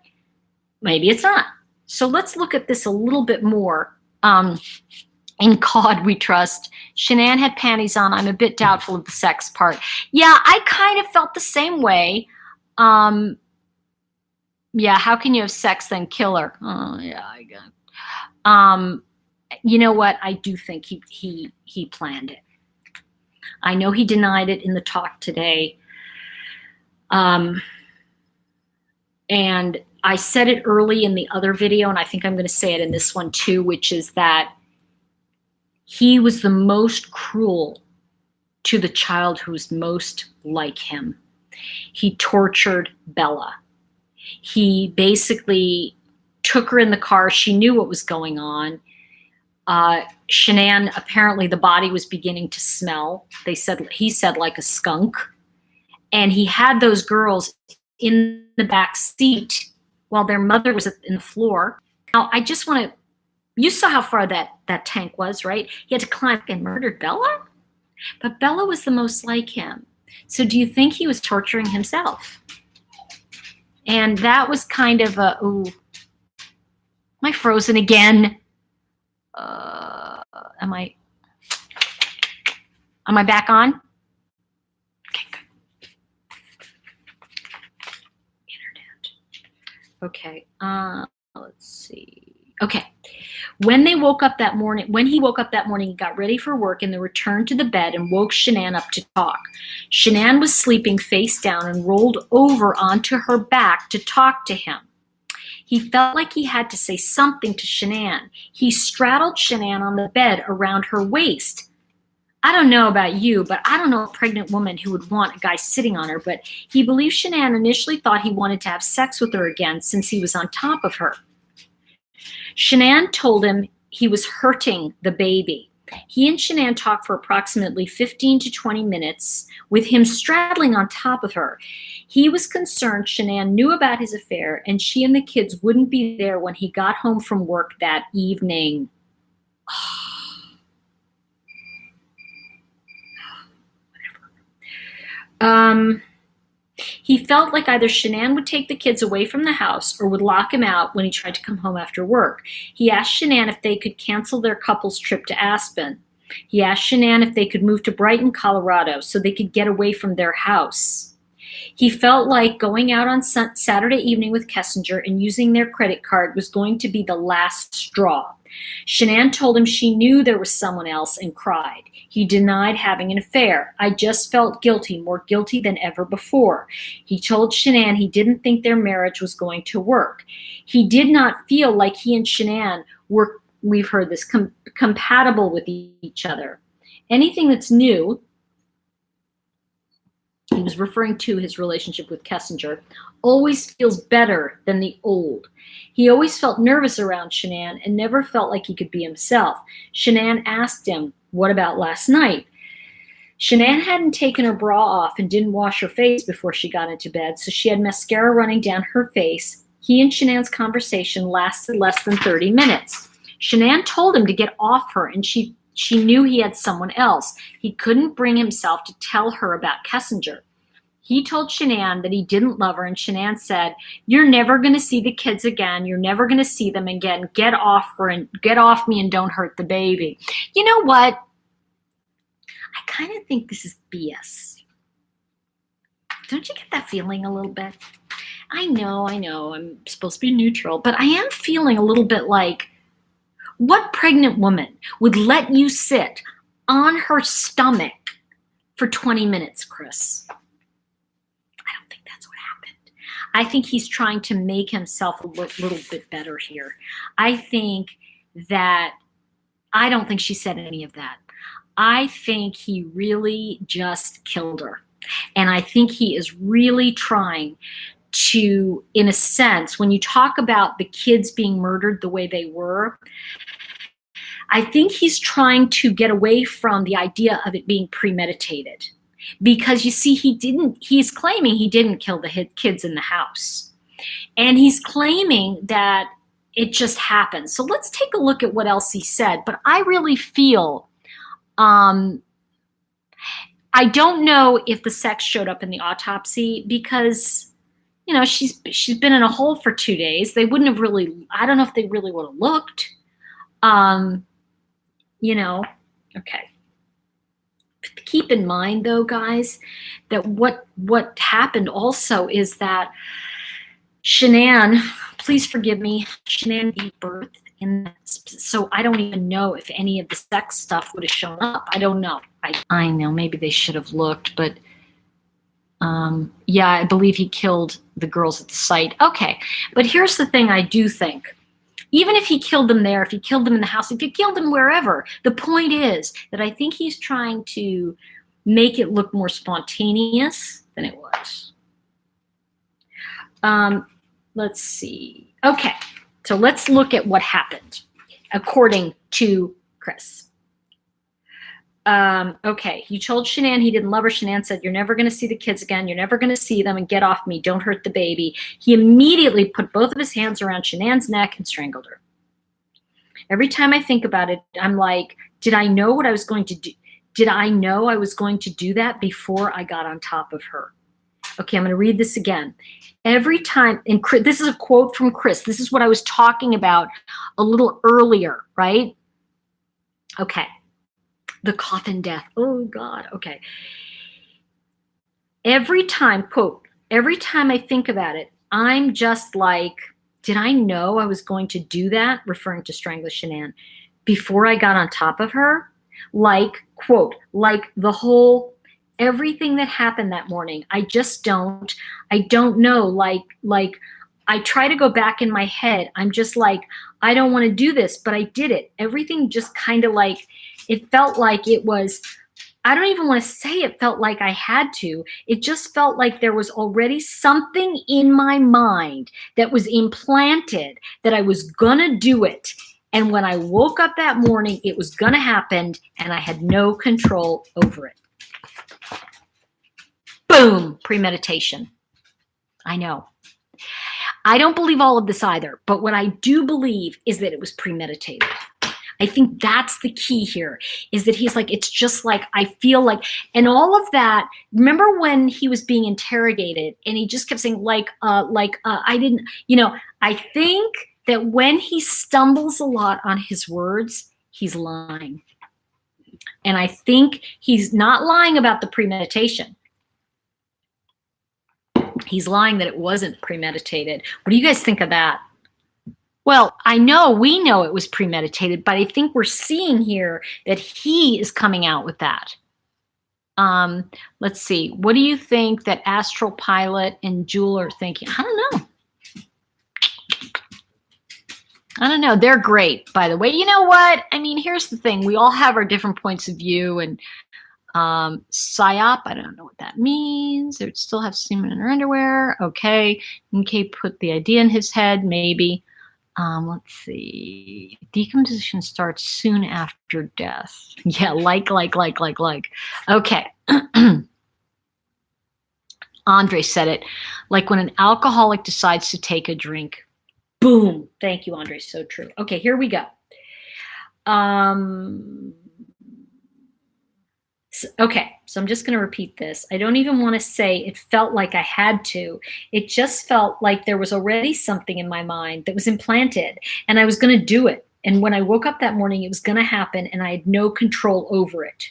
Maybe it's not. So let's look at this a little bit more. In God we trust. Shanann had panties on. I'm a bit doubtful of the sex part. Yeah, I kind of felt the same way. Yeah, how can you have sex then kill her? Oh, yeah, I got. You know what? I do think he planned it. I know he denied it in the talk today. And I said it early in the other video, and I think I'm going to say it in this one too, which is that he was the most cruel to the child who was most like him. He tortured Bella. He basically took her in the car. She knew what was going on. Shanann, apparently the body was beginning to smell. He said like a skunk. And he had those girls in the back seat while their mother was in the floor. Now, I just want to, you saw how far that tank was, right? He had to climb and murdered Bella? But Bella was the most like him. So do you think he was torturing himself? And that was kind of a, ooh, am I frozen again? Am I back on? Okay, good. Internet. Okay, let's see. Okay. When he woke up that morning, he got ready for work and then returned to the bed and woke Shanann up to talk. Shanann was sleeping face down and rolled over onto her back to talk to him. He felt like he had to say something to Shanann. He straddled Shanann on the bed around her waist. I don't know about you, but I don't know a pregnant woman who would want a guy sitting on her, but he believed Shanann initially thought he wanted to have sex with her again since he was on top of her. Shanann told him he was hurting the baby. He and Shanann talked for approximately 15 to 20 minutes with him straddling on top of her. He was concerned Shanann knew about his affair and she and the kids wouldn't be there when he got home from work that evening. He felt like either Shanann would take the kids away from the house or would lock him out when he tried to come home after work. He asked Shanann if they could cancel their couple's trip to Aspen. He asked Shanann if they could move to Brighton, Colorado, so they could get away from their house. He felt like going out on Saturday evening with Kessinger and using their credit card was going to be the last straw. Shanann told him she knew there was someone else and cried. He denied having an affair. I just felt guilty, more guilty than ever before. He told Shanann he didn't think their marriage was going to work. He did not feel like he and Shanann were, we've heard this, compatible with each other. Anything that's new, he was referring to his relationship with Kessinger, always feels better than the old. He always felt nervous around Shanann and never felt like he could be himself. Shanann asked him, what about last night? Shanann hadn't taken her bra off and didn't wash her face before she got into bed, so she had mascara running down her face. He and Shanann's conversation lasted less than 30 minutes. Shanann told him to get off her, and she knew he had someone else. He couldn't bring himself to tell her about Kessinger. He told Shanann that he didn't love her, and Shanann said, you're never going to see the kids again. You're never going to see them again. Get off her and get off me and don't hurt the baby. You know what? I kind of think this is BS. Don't you get that feeling a little bit? I know, I'm supposed to be neutral, but I am feeling a little bit like, what pregnant woman would let you sit on her stomach for 20 minutes, Chris? I don't think that's what happened. I think he's trying to make himself a little bit better here. I don't think she said any of that. I think he really just killed her. And I think he is really trying to, in a sense, when you talk about the kids being murdered the way they were, I think he's trying to get away from the idea of it being premeditated. Because you see, he's claiming he didn't kill the kids in the house. And he's claiming that it just happened. So let's take a look at what else he said. But I really feel, I don't know if the sex showed up in the autopsy because, you know, she's been in a hole for 2 days. They wouldn't have really, I don't know if they really would have looked. You know, okay. Keep in mind though, guys, that what happened also is that Shanann, please forgive me, Shanann gave birth in that, so I don't even know if any of the sex stuff would have shown up. I don't know. I know maybe they should have looked, but yeah, I believe he killed the girls at the site. Okay, but here's the thing I do think. Even if he killed them there, if he killed them in the house, if he killed them wherever, the point is that I think he's trying to make it look more spontaneous than it was. Let's see. Okay, so let's look at what happened according to Chris. Okay, he told Shanann he didn't love her. Shanann said, "You're never going to see the kids again. You're never going to see them, and get off me. Don't hurt the baby." He immediately put both of his hands around Shanann's neck and strangled her. Every time I think about it, I'm like, did I know what I was going to do? Did I know I was going to do that before I got on top of her? Okay, I'm going to read this again. Every time, and this is a quote from Chris. This is what I was talking about a little earlier, right? Okay. The coffin death. Oh, God. Okay. Every time, quote, every time I think about it, I'm just like, did I know I was going to do that? Referring to strangling Shanann before I got on top of her. Like, quote, like the whole, everything that happened that morning. I don't know. Like I try to go back in my head. I'm just like, I don't want to do this, but I did it. Everything just kind of like, it felt like it was, I don't even want to say it felt like I had to. It just felt like there was already something in my mind that was implanted that I was going to do it. And when I woke up that morning, it was going to happen and I had no control over it. Boom, premeditation. I know. I don't believe all of this either, but what I do believe is that it was premeditated. I think that's the key here, is that he's like, it's just like, I feel like, and all of that, remember when he was being interrogated and he just kept saying I didn't, you know, I think that when he stumbles a lot on his words, he's lying. And I think he's not lying about the premeditation. He's lying that it wasn't premeditated. What do you guys think of that? Well, we know it was premeditated, but I think we're seeing here that he is coming out with that. Let's see. What do you think that Astral Pilot and Jewel are thinking? I don't know. They're great, by the way. You know what? I mean, here's the thing. We all have our different points of view, and psyop, I don't know what that means. They would still have semen in her underwear. Okay. Okay, put the idea in his head, maybe. Let's see. Decomposition starts soon after death. Yeah, like. Okay. Andre said it. Like when an alcoholic decides to take a drink. Boom. Thank you, Andre. So true. Okay, here we go. Okay, so I'm just going to repeat this. I don't even want to say it felt like I had to. It just felt like there was already something in my mind that was implanted, and I was going to do it. And when I woke up that morning, it was going to happen, and I had no control over it.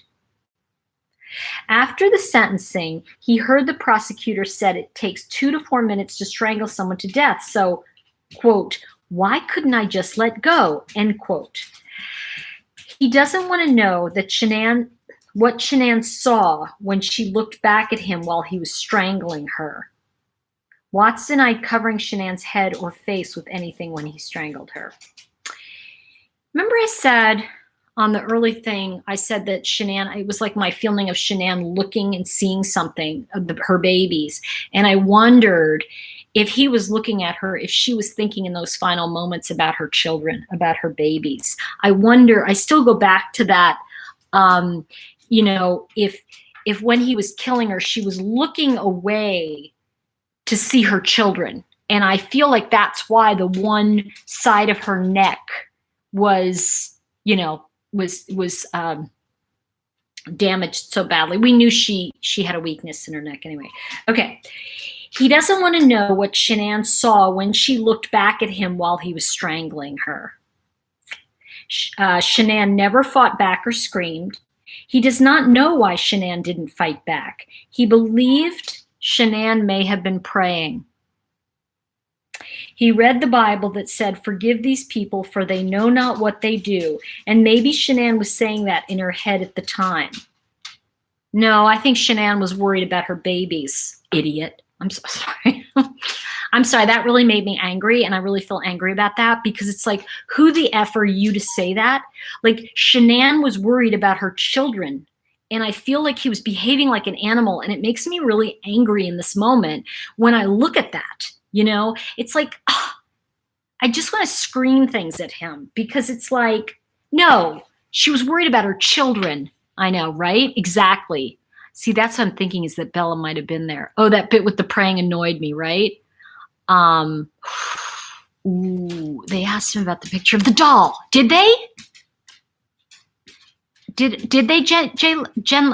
After the sentencing, he heard the prosecutor said it takes 2 to 4 minutes to strangle someone to death. So, quote, why couldn't I just let go? End quote. He doesn't want to know that what Shanann saw when she looked back at him while he was strangling her. Watts denied covering Shanann's head or face with anything when he strangled her. Remember I said on the early thing, I said that Shanann, it was like my feeling of Shanann looking and seeing something of her babies. And I wondered if he was looking at her, if she was thinking in those final moments about her children, about her babies. I wonder, I still go back to that, you know, if when he was killing her, she was looking away to see her children. And I feel like that's why the one side of her neck was, you know, was damaged so badly. We knew she had a weakness in her neck anyway. Okay. He doesn't want to know what Shanann saw when she looked back at him while he was strangling her. Shanann never fought back or screamed. He does not know why Shanann didn't fight back. He believed Shanann may have been praying. He read the Bible that said, forgive these people for they know not what they do. And maybe Shanann was saying that in her head at the time. No, I think Shanann was worried about her babies, idiot. I'm so sorry. I'm sorry, that really made me angry, and I really feel angry about that because it's like, who the F are you to say that? Like, Shanann was worried about her children, and I feel like he was behaving like an animal, and it makes me really angry in this moment when I look at that, you know? It's like, I just want to scream things at him because it's like, no, she was worried about her children. I know, right? Exactly. See, that's what I'm thinking is that Bella might have been there. Oh, that bit with the praying annoyed me, right? Ooh, they asked him about the picture of the doll. Did they? Did they, Jen Joe?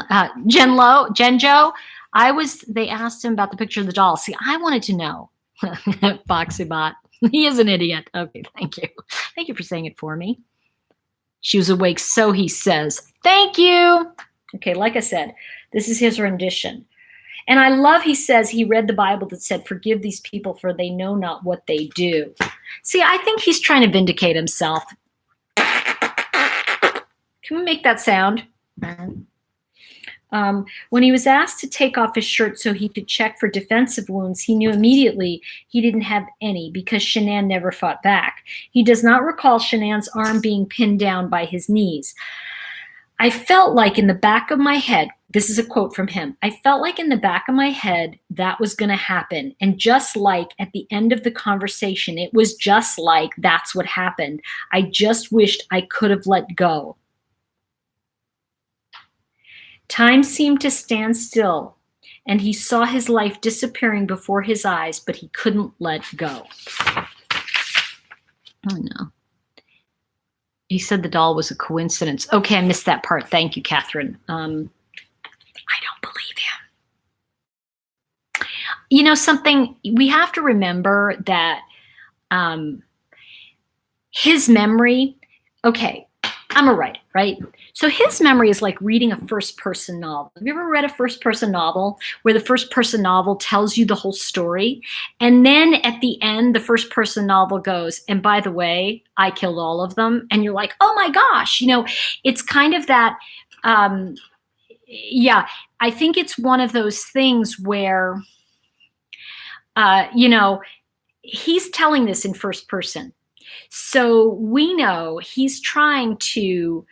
They asked him about the picture of the doll. See, I wanted to know. Foxybot. He is an idiot. Okay, thank you. Thank you for saying it for me. She was awake, so he says. Thank you. Okay, like I said, this is his rendition. And I love he says he read the Bible that said, forgive these people for they know not what they do. See, I think he's trying to vindicate himself. Can we make that sound? When he was asked to take off his shirt so he could check for defensive wounds, he knew immediately he didn't have any because Shanann never fought back. He does not recall Shanann's arm being pinned down by his knees. I felt like in the back of my head, this is a quote from him, I felt like in the back of my head that was going to happen. And just like at the end of the conversation, it was just like that's what happened. I just wished I could have let go. Time seemed to stand still, and he saw his life disappearing before his eyes, but he couldn't let go. Oh, no. He said the doll was a coincidence. Okay, I missed that part. Thank you, Catherine. I don't believe him. You know something? We have to remember that his memory, okay, I'm a writer, right? So his memory is like reading a first-person novel. Have you ever read a first-person novel where the first-person novel tells you the whole story? And then at the end, the first-person novel goes, and by the way, I killed all of them. And you're like, oh my gosh, you know, it's kind of that, yeah, I think it's one of those things where, you know, he's telling this in first person. So we know he's trying to,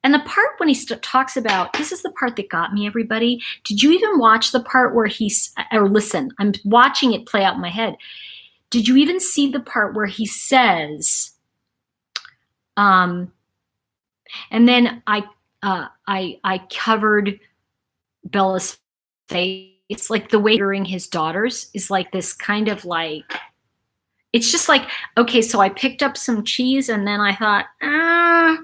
and the part when he talks about, this is the part that got me, everybody. Did you even watch the part where or listen, I'm watching it play out in my head. Did you even see the part where he says, and then I covered Bella's face. It's like the way during his daughters is like this kind of like, it's just like, okay, so I picked up some cheese and then I thought, I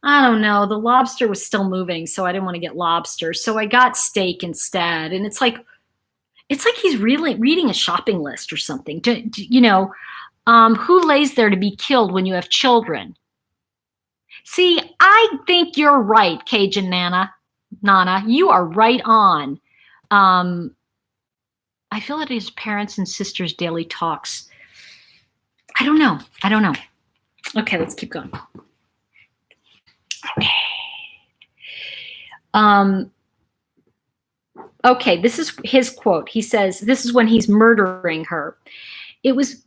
don't know, the lobster was still moving, so I didn't want to get lobster. So I got steak instead. And it's like he's really reading a shopping list or something. You know, who lays there to be killed when you have children? See, I think you're right, Cajun Nana. Nana. You are right on. I feel it is parents and sisters daily talks. I don't know. Okay, let's keep going. Okay. Okay, this is his quote. He says, this is when he's murdering her. It was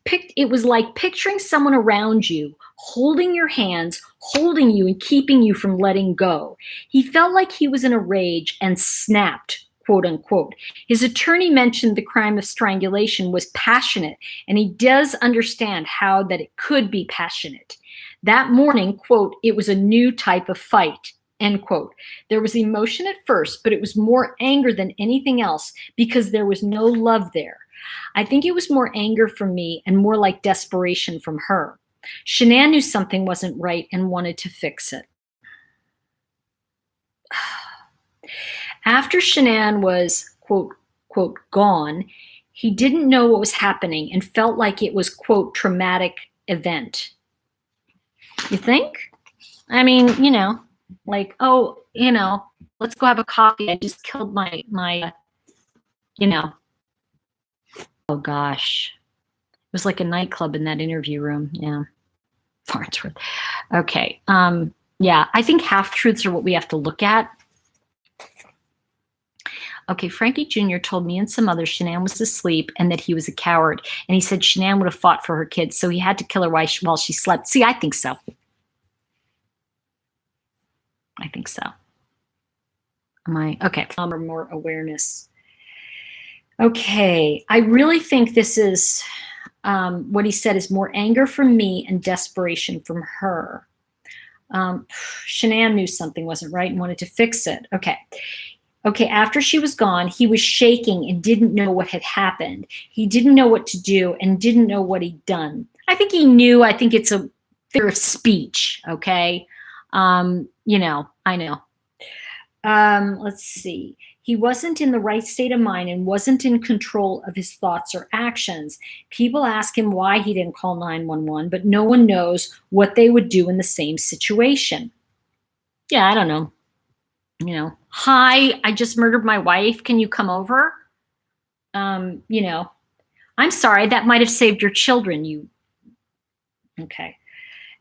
like picturing someone around you, holding your hands, holding you and keeping you from letting go. He felt like he was in a rage and snapped, quote unquote. His attorney mentioned the crime of strangulation was passionate, and he does understand how that it could be passionate. That morning, quote, it was a new type of fight. End quote. There was emotion at first, but it was more anger than anything else because there was no love there. I think it was more anger from me and more like desperation from her. Shanann knew something wasn't right and wanted to fix it. After Shanann was, quote, quote, gone, he didn't know what was happening and felt like it was, quote, traumatic event. You think? I mean, you know, like, oh, you know, let's go have a coffee. I just killed my you know. Oh gosh. It was like a nightclub in that interview room. Yeah. Farnsworth. Okay. Yeah, I think half-truths are what we have to look at. Okay, Frankie Jr. told me and some others Shanann was asleep and that he was a coward. And he said Shanann would have fought for her kids, so he had to kill her while she slept. See, I think so. I think so. Am I? Okay, more awareness. Okay, I really think this is what he said is more anger from me and desperation from her. Shanann knew something wasn't right and wanted to fix it. Okay, after she was gone, he was shaking and didn't know what had happened. He didn't know what to do and didn't know what he'd done. I think he knew. I think it's a figure of speech, okay? You know, I know. Let's see. He wasn't in the right state of mind and wasn't in control of his thoughts or actions. People ask him why he didn't call 911, but no one knows what they would do in the same situation. Yeah, I don't know. You know, hi, I just murdered my wife. Can you come over? You know, I'm sorry, that might have saved your children. Okay.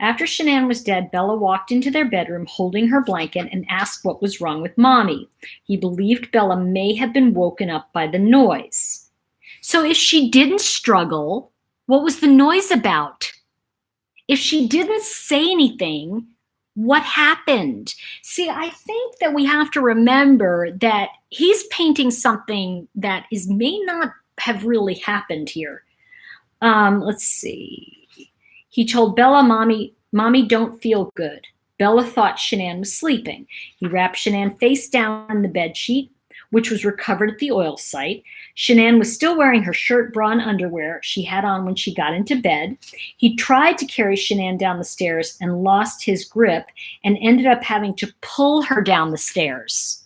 After Shanann was dead, Bella walked into their bedroom holding her blanket and asked what was wrong with Mommy. He believed Bella may have been woken up by the noise. So if she didn't struggle, what was the noise about? If she didn't say anything, what happened? See, I think that we have to remember that he's painting something that may not have really happened here. Let's see. He told Bella, Mommy don't feel good. Bella thought Shanann was sleeping. He wrapped Shanann face down in the bedsheet, which was recovered at the oil site. Shanann was still wearing her shirt, bra, and underwear she had on when she got into bed. He tried to carry Shanann down the stairs and lost his grip and ended up having to pull her down the stairs.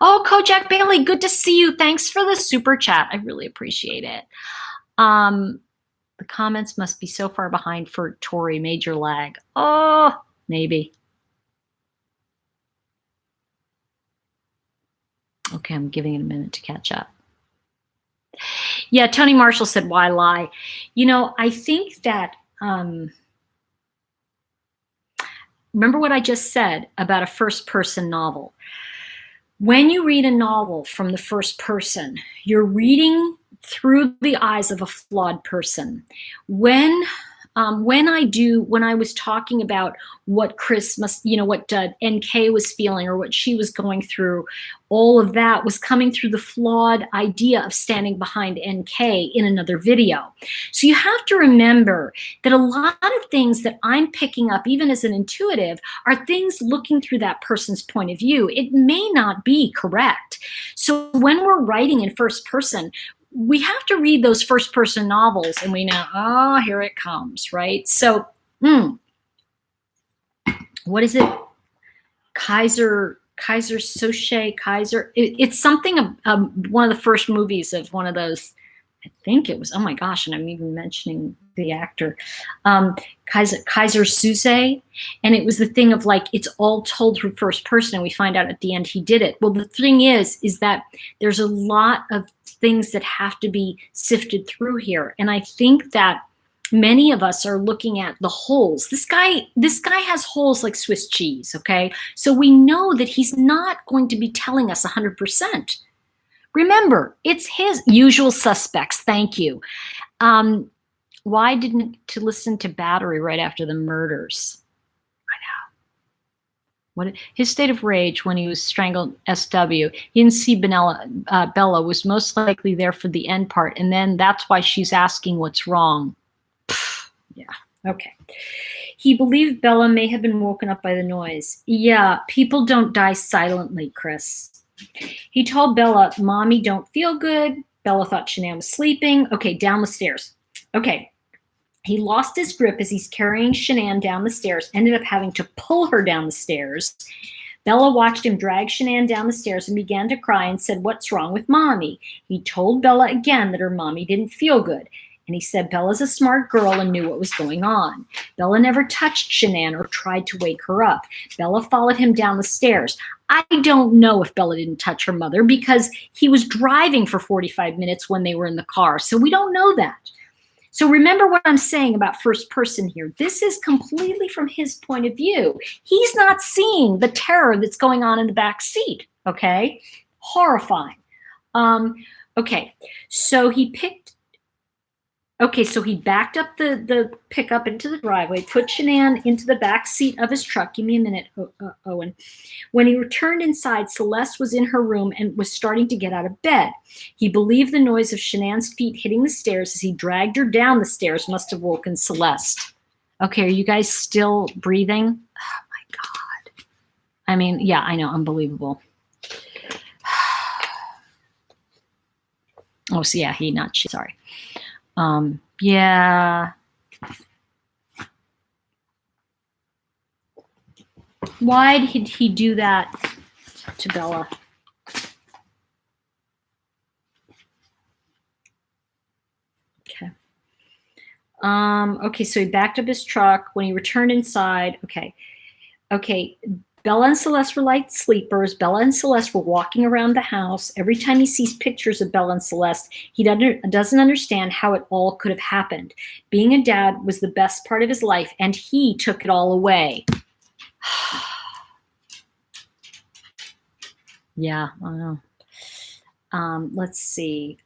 Oh, Kojak Bailey, good to see you. Thanks for the super chat. I really appreciate it. The comments must be so far behind for Tori, major lag. Oh, maybe. Okay, I'm giving it a minute to catch up. Yeah, Tony Marshall said, why lie? You know, I think that, remember what I just said about a first-person novel. When you read a novel from the first person, you're reading through the eyes of a flawed person. When I was talking about what Chris must, you know, what NK was feeling or what she was going through, all of that was coming through the flawed idea of standing behind NK in another video. So you have to remember that a lot of things that I'm picking up, even as an intuitive, are things looking through that person's point of view. It may not be correct. So when we're writing in first person, we have to read those first person novels and we know, oh, here it comes, right? So, what is it? Kaiser Soche, Kaiser. It's something of one of the first movies of one of those, I think it was, oh my gosh, and I'm even mentioning the actor, Kaiser Soze, and it was the thing of like, it's all told through first person, and we find out at the end he did it. Well, the thing is that there's a lot of things that have to be sifted through here, and I think that many of us are looking at the holes. This guy has holes like Swiss cheese, okay? So we know that he's not going to be telling us 100%. Remember, it's his usual suspects. Thank you. Why didn't to listen to Battery right after the murders? I know. His state of rage when he was strangled SW, he didn't see Bella was most likely there for the end part, and then that's why she's asking what's wrong. Yeah, okay. He believed Bella may have been woken up by the noise. Yeah, people don't die silently, Chris. He told Bella, Mommy don't feel good. Bella thought Shanann was sleeping. Okay, down the stairs. Okay. He lost his grip as he's carrying Shanann down the stairs, ended up having to pull her down the stairs. Bella watched him drag Shanann down the stairs and began to cry and said, what's wrong with Mommy? He told Bella again that her mommy didn't feel good. And he said Bella's a smart girl and knew what was going on. Bella never touched Shanann or tried to wake her up. Bella followed him down the stairs. I don't know if Bella didn't touch her mother because he was driving for 45 minutes when they were in the car. So we don't know that. So remember what I'm saying about first person here. This is completely from his point of view. He's not seeing the terror that's going on in the back seat, okay? Horrifying. Okay, so he backed up the pickup into the driveway, put Shanann into the back seat of his truck. Give me a minute, Owen. When he returned inside, Celeste was in her room and was starting to get out of bed. He believed the noise of Shanann's feet hitting the stairs as he dragged her down the stairs must have woken Celeste. Okay, are you guys still breathing? Oh my God. I mean, yeah, I know, unbelievable. Oh, so yeah, sorry. Yeah. Why did he do that to Bella? Okay. Okay, so he backed up his truck. When he returned inside, okay. Bella and Celeste were light sleepers. Bella and Celeste were walking around the house. Every time he sees pictures of Bella and Celeste, he doesn't understand how it all could have happened. Being a dad was the best part of his life, and he took it all away. Yeah, I know. Let's see.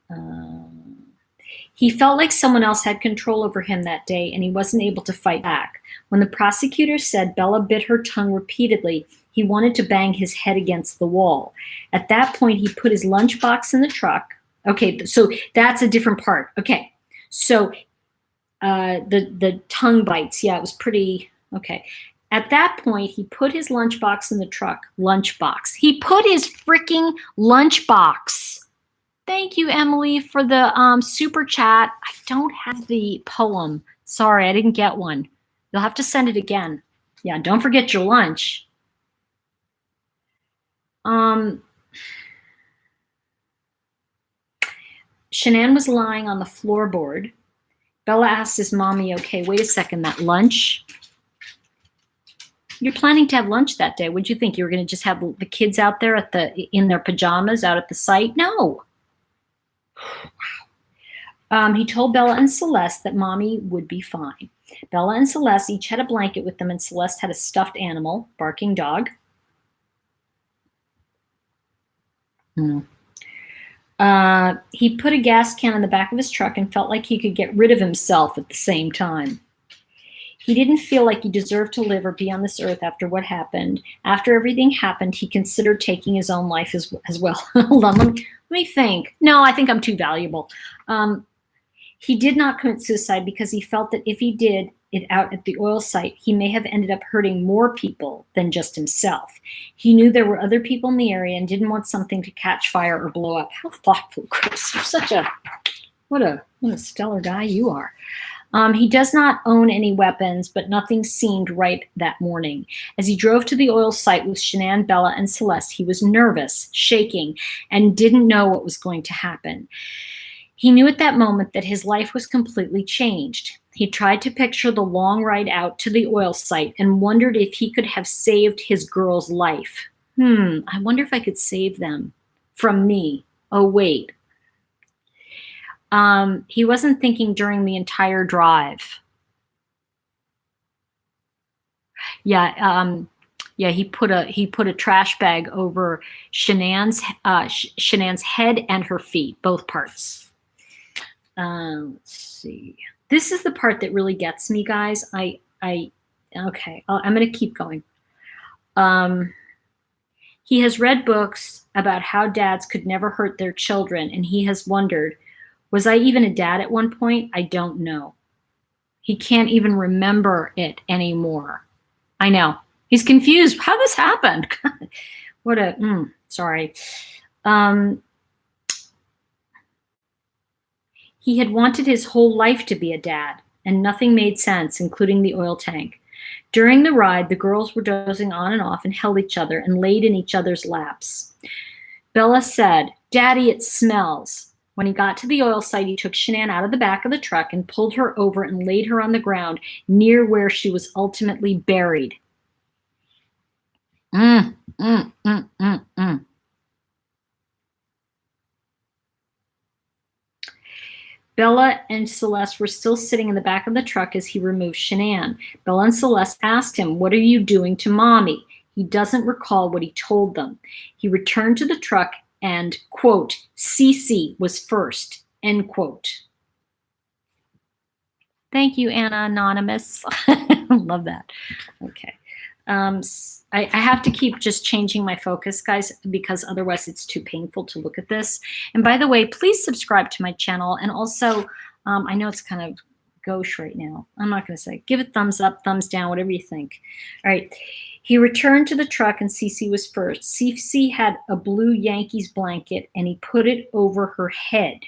He felt like someone else had control over him that day, and he wasn't able to fight back. When the prosecutor said Bella bit her tongue repeatedly, he wanted to bang his head against the wall. At that point, he put his lunchbox in the truck. Okay, so that's a different part. Okay, so the tongue bites. Yeah, it was pretty, okay. At that point, he put his lunchbox in the truck. Lunchbox. He put his freaking lunchbox. Thank you, Emily, for the super chat. I don't have the poem. Sorry, I didn't get one. You'll have to send it again. Yeah, don't forget your lunch. Shanann was lying on the floorboard. Bella asked his mommy, okay, wait a second, that lunch? You're planning to have lunch that day. What'd you think? You were going to just have the kids out there in their pajamas out at the site? No. He told Bella and Celeste that Mommy would be fine. Bella and Celeste each had a blanket with them, and Celeste had a stuffed animal, barking dog. He put a gas can in the back of his truck and felt like he could get rid of himself at the same time. He didn't feel like he deserved to live or be on this earth after what happened. After everything happened, he considered taking his own life as well. Hold on, let me think. No, I think I'm too valuable. He did not commit suicide because he felt that if he did it out at the oil site, he may have ended up hurting more people than just himself. He knew there were other people in the area and didn't want something to catch fire or blow up. How thoughtful, Chris. You're such a, what a stellar guy you are. He does not own any weapons, but nothing seemed right that morning. As he drove to the oil site with Shanann, Bella, and Celeste, he was nervous, shaking, and didn't know what was going to happen. He knew at that moment that his life was completely changed. He tried to picture the long ride out to the oil site and wondered if he could have saved his girl's life. I wonder if I could save them from me. Oh, wait. He wasn't thinking during the entire drive. Yeah, he put a trash bag over Shanann's head and her feet, both parts. Let's see. This is the part that really gets me, guys. Okay, I'm going to keep going. He has read books about how dads could never hurt their children, and he has wondered, was I even a dad at one point? I don't know. He can't even remember it anymore. I know. He's confused. How this happened? What a, sorry. He had wanted his whole life to be a dad, and nothing made sense, including the oil tank. During the ride, the girls were dozing on and off and held each other and laid in each other's laps. Bella said, "Daddy, it smells." When he got to the oil site, he took Shanann out of the back of the truck and pulled her over and laid her on the ground near where she was ultimately buried. Bella and Celeste were still sitting in the back of the truck as he removed Shanann. Bella and Celeste asked him, "What are you doing to Mommy?" He doesn't recall what he told them. He returned to the truck and, quote, "Cece was first," end quote. Thank you, Anna Anonymous. Love that. Okay. I have to keep just changing my focus, guys, because otherwise it's too painful to look at this. And by the way, please subscribe to my channel. And also, I know it's kind of gauche right now. I'm not going to say. Give it thumbs up, thumbs down, whatever you think. All right. He returned to the truck and Cece was first. Cece had a blue Yankees blanket and he put it over her head.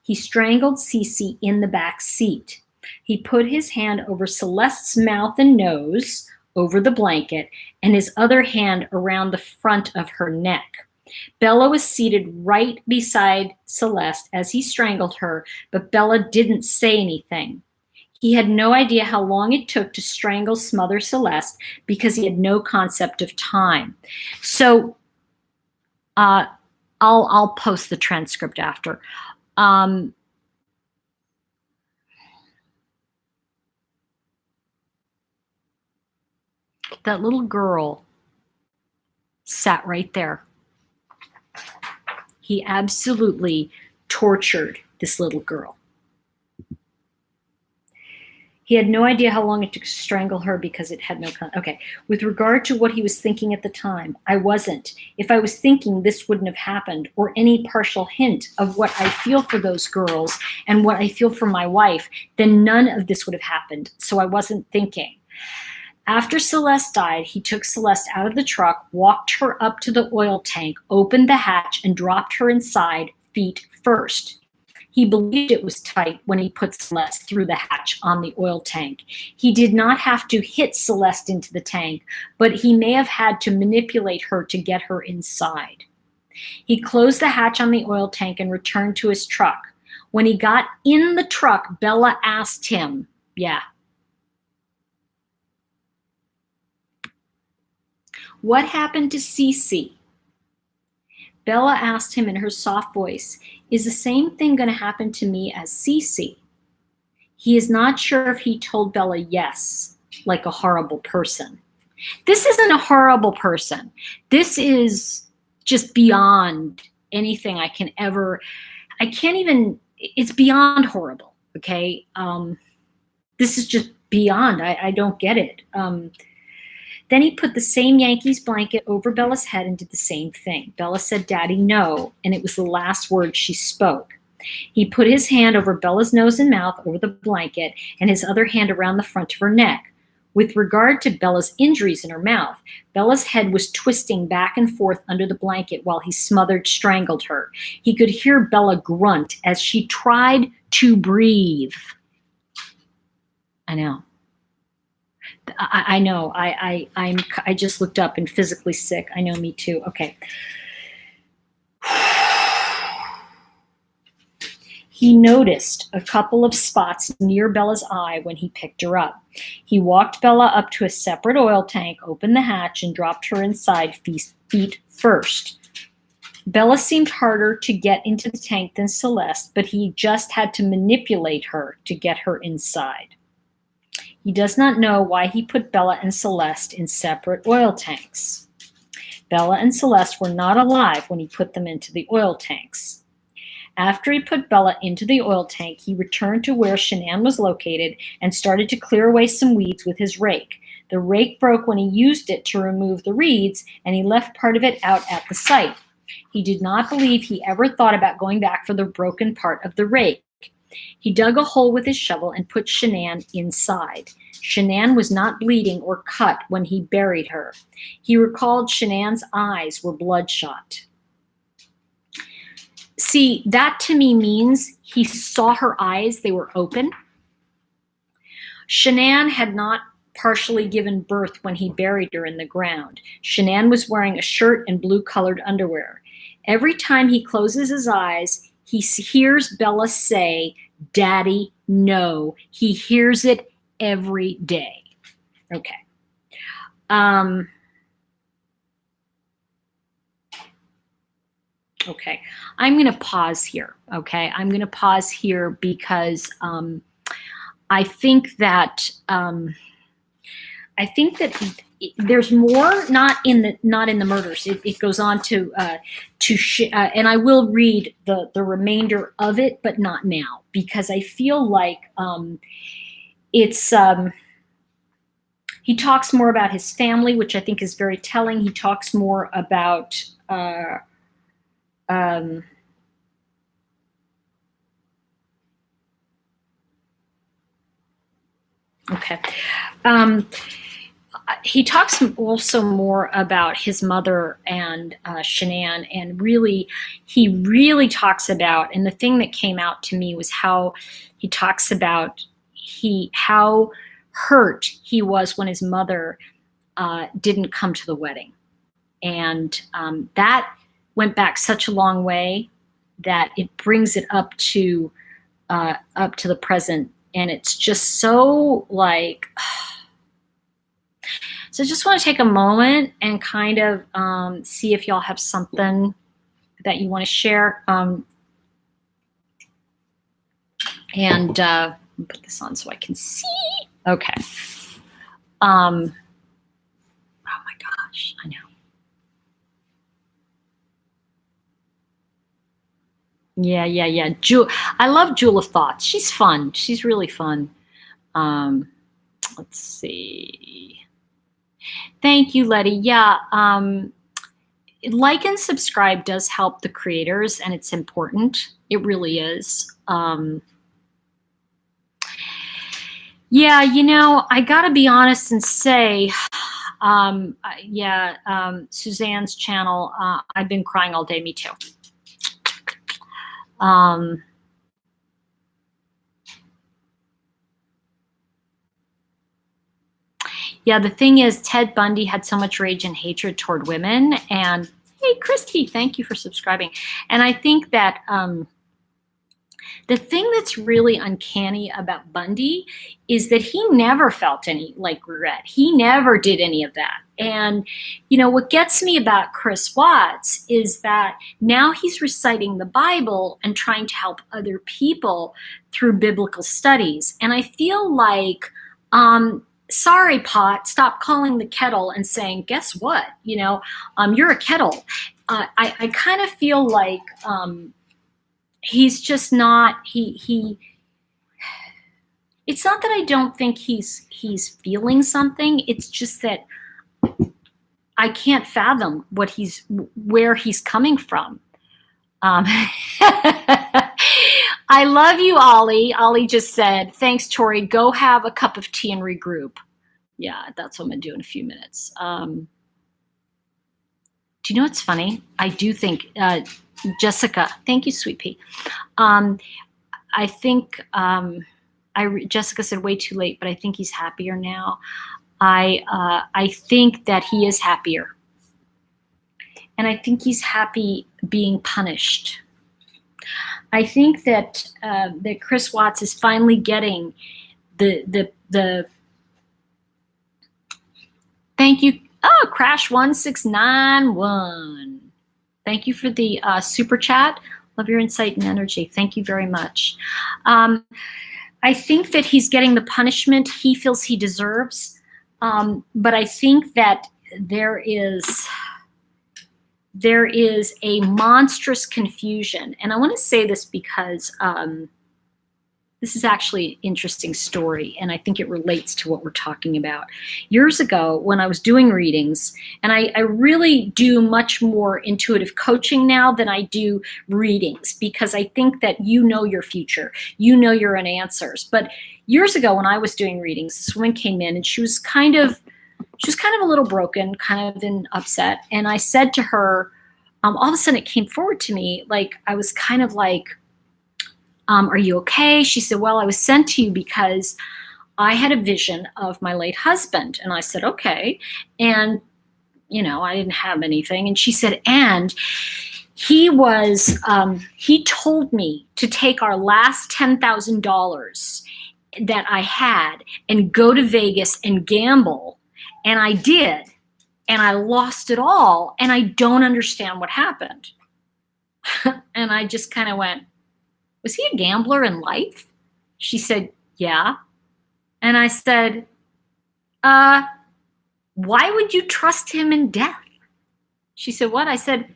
He strangled Cece in the back seat. He put his hand over Celeste's mouth and nose, over the blanket, and his other hand around the front of her neck. Bella was seated right beside Celeste as he strangled her, but Bella didn't say anything. He had no idea how long it took to strangle, smother Celeste because he had no concept of time. So I'll post the transcript after. That little girl sat right there. He absolutely tortured this little girl. He had no idea how long it took to strangle her because it had no okay. With regard to what he was thinking at the time, I wasn't. If I was thinking, this wouldn't have happened, or any partial hint of what I feel for those girls and what I feel for my wife, then none of this would have happened. So I wasn't thinking. After Celeste died, he took Celeste out of the truck, walked her up to the oil tank, opened the hatch, and dropped her inside, feet first. He believed it was tight when he put Celeste through the hatch on the oil tank. He did not have to hit Celeste into the tank, but he may have had to manipulate her to get her inside. He closed the hatch on the oil tank and returned to his truck. When he got in the truck, Bella asked him, "What happened to Cece?" Bella asked him in her soft voice, "Is the same thing going to happen to me as Cece?" He is not sure if he told Bella yes, like a horrible person. This isn't a horrible person. This is just beyond anything I can't even, it's beyond horrible, okay? This is just beyond, I don't get it. Then he put the same Yankees blanket over Bella's head and did the same thing. Bella said, "Daddy, no," and it was the last word she spoke. He put his hand over Bella's nose and mouth over the blanket and his other hand around the front of her neck. With regard to Bella's injuries in her mouth, Bella's head was twisting back and forth under the blanket while he strangled her. He could hear Bella grunt as she tried to breathe. I know. I know. I just looked up and physically sick. I know, me too. Okay. He noticed a couple of spots near Bella's eye when he picked her up. He walked Bella up to a separate oil tank, opened the hatch, and dropped her inside feet first. Bella seemed harder to get into the tank than Celeste, but he just had to manipulate her to get her inside. He does not know why he put Bella and Celeste in separate oil tanks. Bella and Celeste were not alive when he put them into the oil tanks. After he put Bella into the oil tank, he returned to where Shanann was located and started to clear away some weeds with his rake. The rake broke when he used it to remove the reeds, and he left part of it out at the site. He did not believe he ever thought about going back for the broken part of the rake. He dug a hole with his shovel and put Shanann inside. Shanann was not bleeding or cut when he buried her. He recalled Shanann's eyes were bloodshot. See, that to me means he saw her eyes, they were open. Shanann had not partially given birth when he buried her in the ground. Shanann was wearing a shirt and blue-colored underwear. Every time he closes his eyes, he hears Bella say, "Daddy, no." He hears it every day. Okay. Okay. I'm going to pause here. Okay. I'm going to pause here because I think that there's more, not in the murders. It goes on to and I will read the remainder of it, but not now, because I feel like it's he talks more about his family, which I think is very telling. He talks more about okay. He talks also more about his mother and Shanann, and he really talks about, and the thing that came out to me was how he talks about how hurt he was when his mother didn't come to the wedding. And that went back such a long way that it brings it up to the present. And it's just so like, so I just want to take a moment and kind of see if y'all have something that you want to share. And put this on so I can see. Okay. Oh my gosh, I know. Yeah. I love Jewel of Thoughts. She's fun. She's really fun. Let's see. Thank you, Letty. Yeah, like and subscribe does help the creators, and it's important. It really is. Yeah, I gotta be honest and say, Suzanne's channel, I've been crying all day, me too. Yeah, the thing is, Ted Bundy had so much rage and hatred toward women. And hey, Christy, thank you for subscribing. And I think that the thing that's really uncanny about Bundy is that he never felt any regret. He never did any of that. And what gets me about Chris Watts is that now he's reciting the Bible and trying to help other people through biblical studies. And I feel like, sorry, pot, stop calling the kettle and saying, guess what? You're a kettle. I kind of feel like he's just not, it's not that I don't think he's feeling something. It's just that I can't fathom where he's coming from. I love you, Ollie. Ollie just said, thanks, Tori. Go have a cup of tea and regroup. Yeah, that's what I'm going to do in a few minutes. Do you know what's funny? I do think, Jessica, thank you, sweet pea. I think, Jessica said way too late, but I think he's happier now. I think that he is happier. And I think he's happy being punished. I think that that Chris Watts is finally getting the thank you. Oh, Crash 1691. Thank you for the super chat. Love your insight and energy. Thank you very much. I think that he's getting the punishment he feels he deserves, but I think that there is a monstrous confusion. And I want to say this because this is actually an interesting story, and I think it relates to what we're talking about. Years ago, when I was doing readings, and I really do much more intuitive coaching now than I do readings, because I think that you know your future, you know your own answers. But years ago, when I was doing readings, this woman came in, and she was kind of a little broken, kind of upset. And I said to her, all of a sudden it came forward to me, like I was kind of like, are you okay? She said, well, I was sent to you because I had a vision of my late husband. And I said, okay. And, you know, I didn't have anything. And she said, and he told me to take our last $10,000 that I had and go to Vegas and gamble. And I did. And I lost it all. And I don't understand what happened. And I just kind of went, was he a gambler in life? She said, yeah. And I said, why would you trust him in death? She said, what? I said,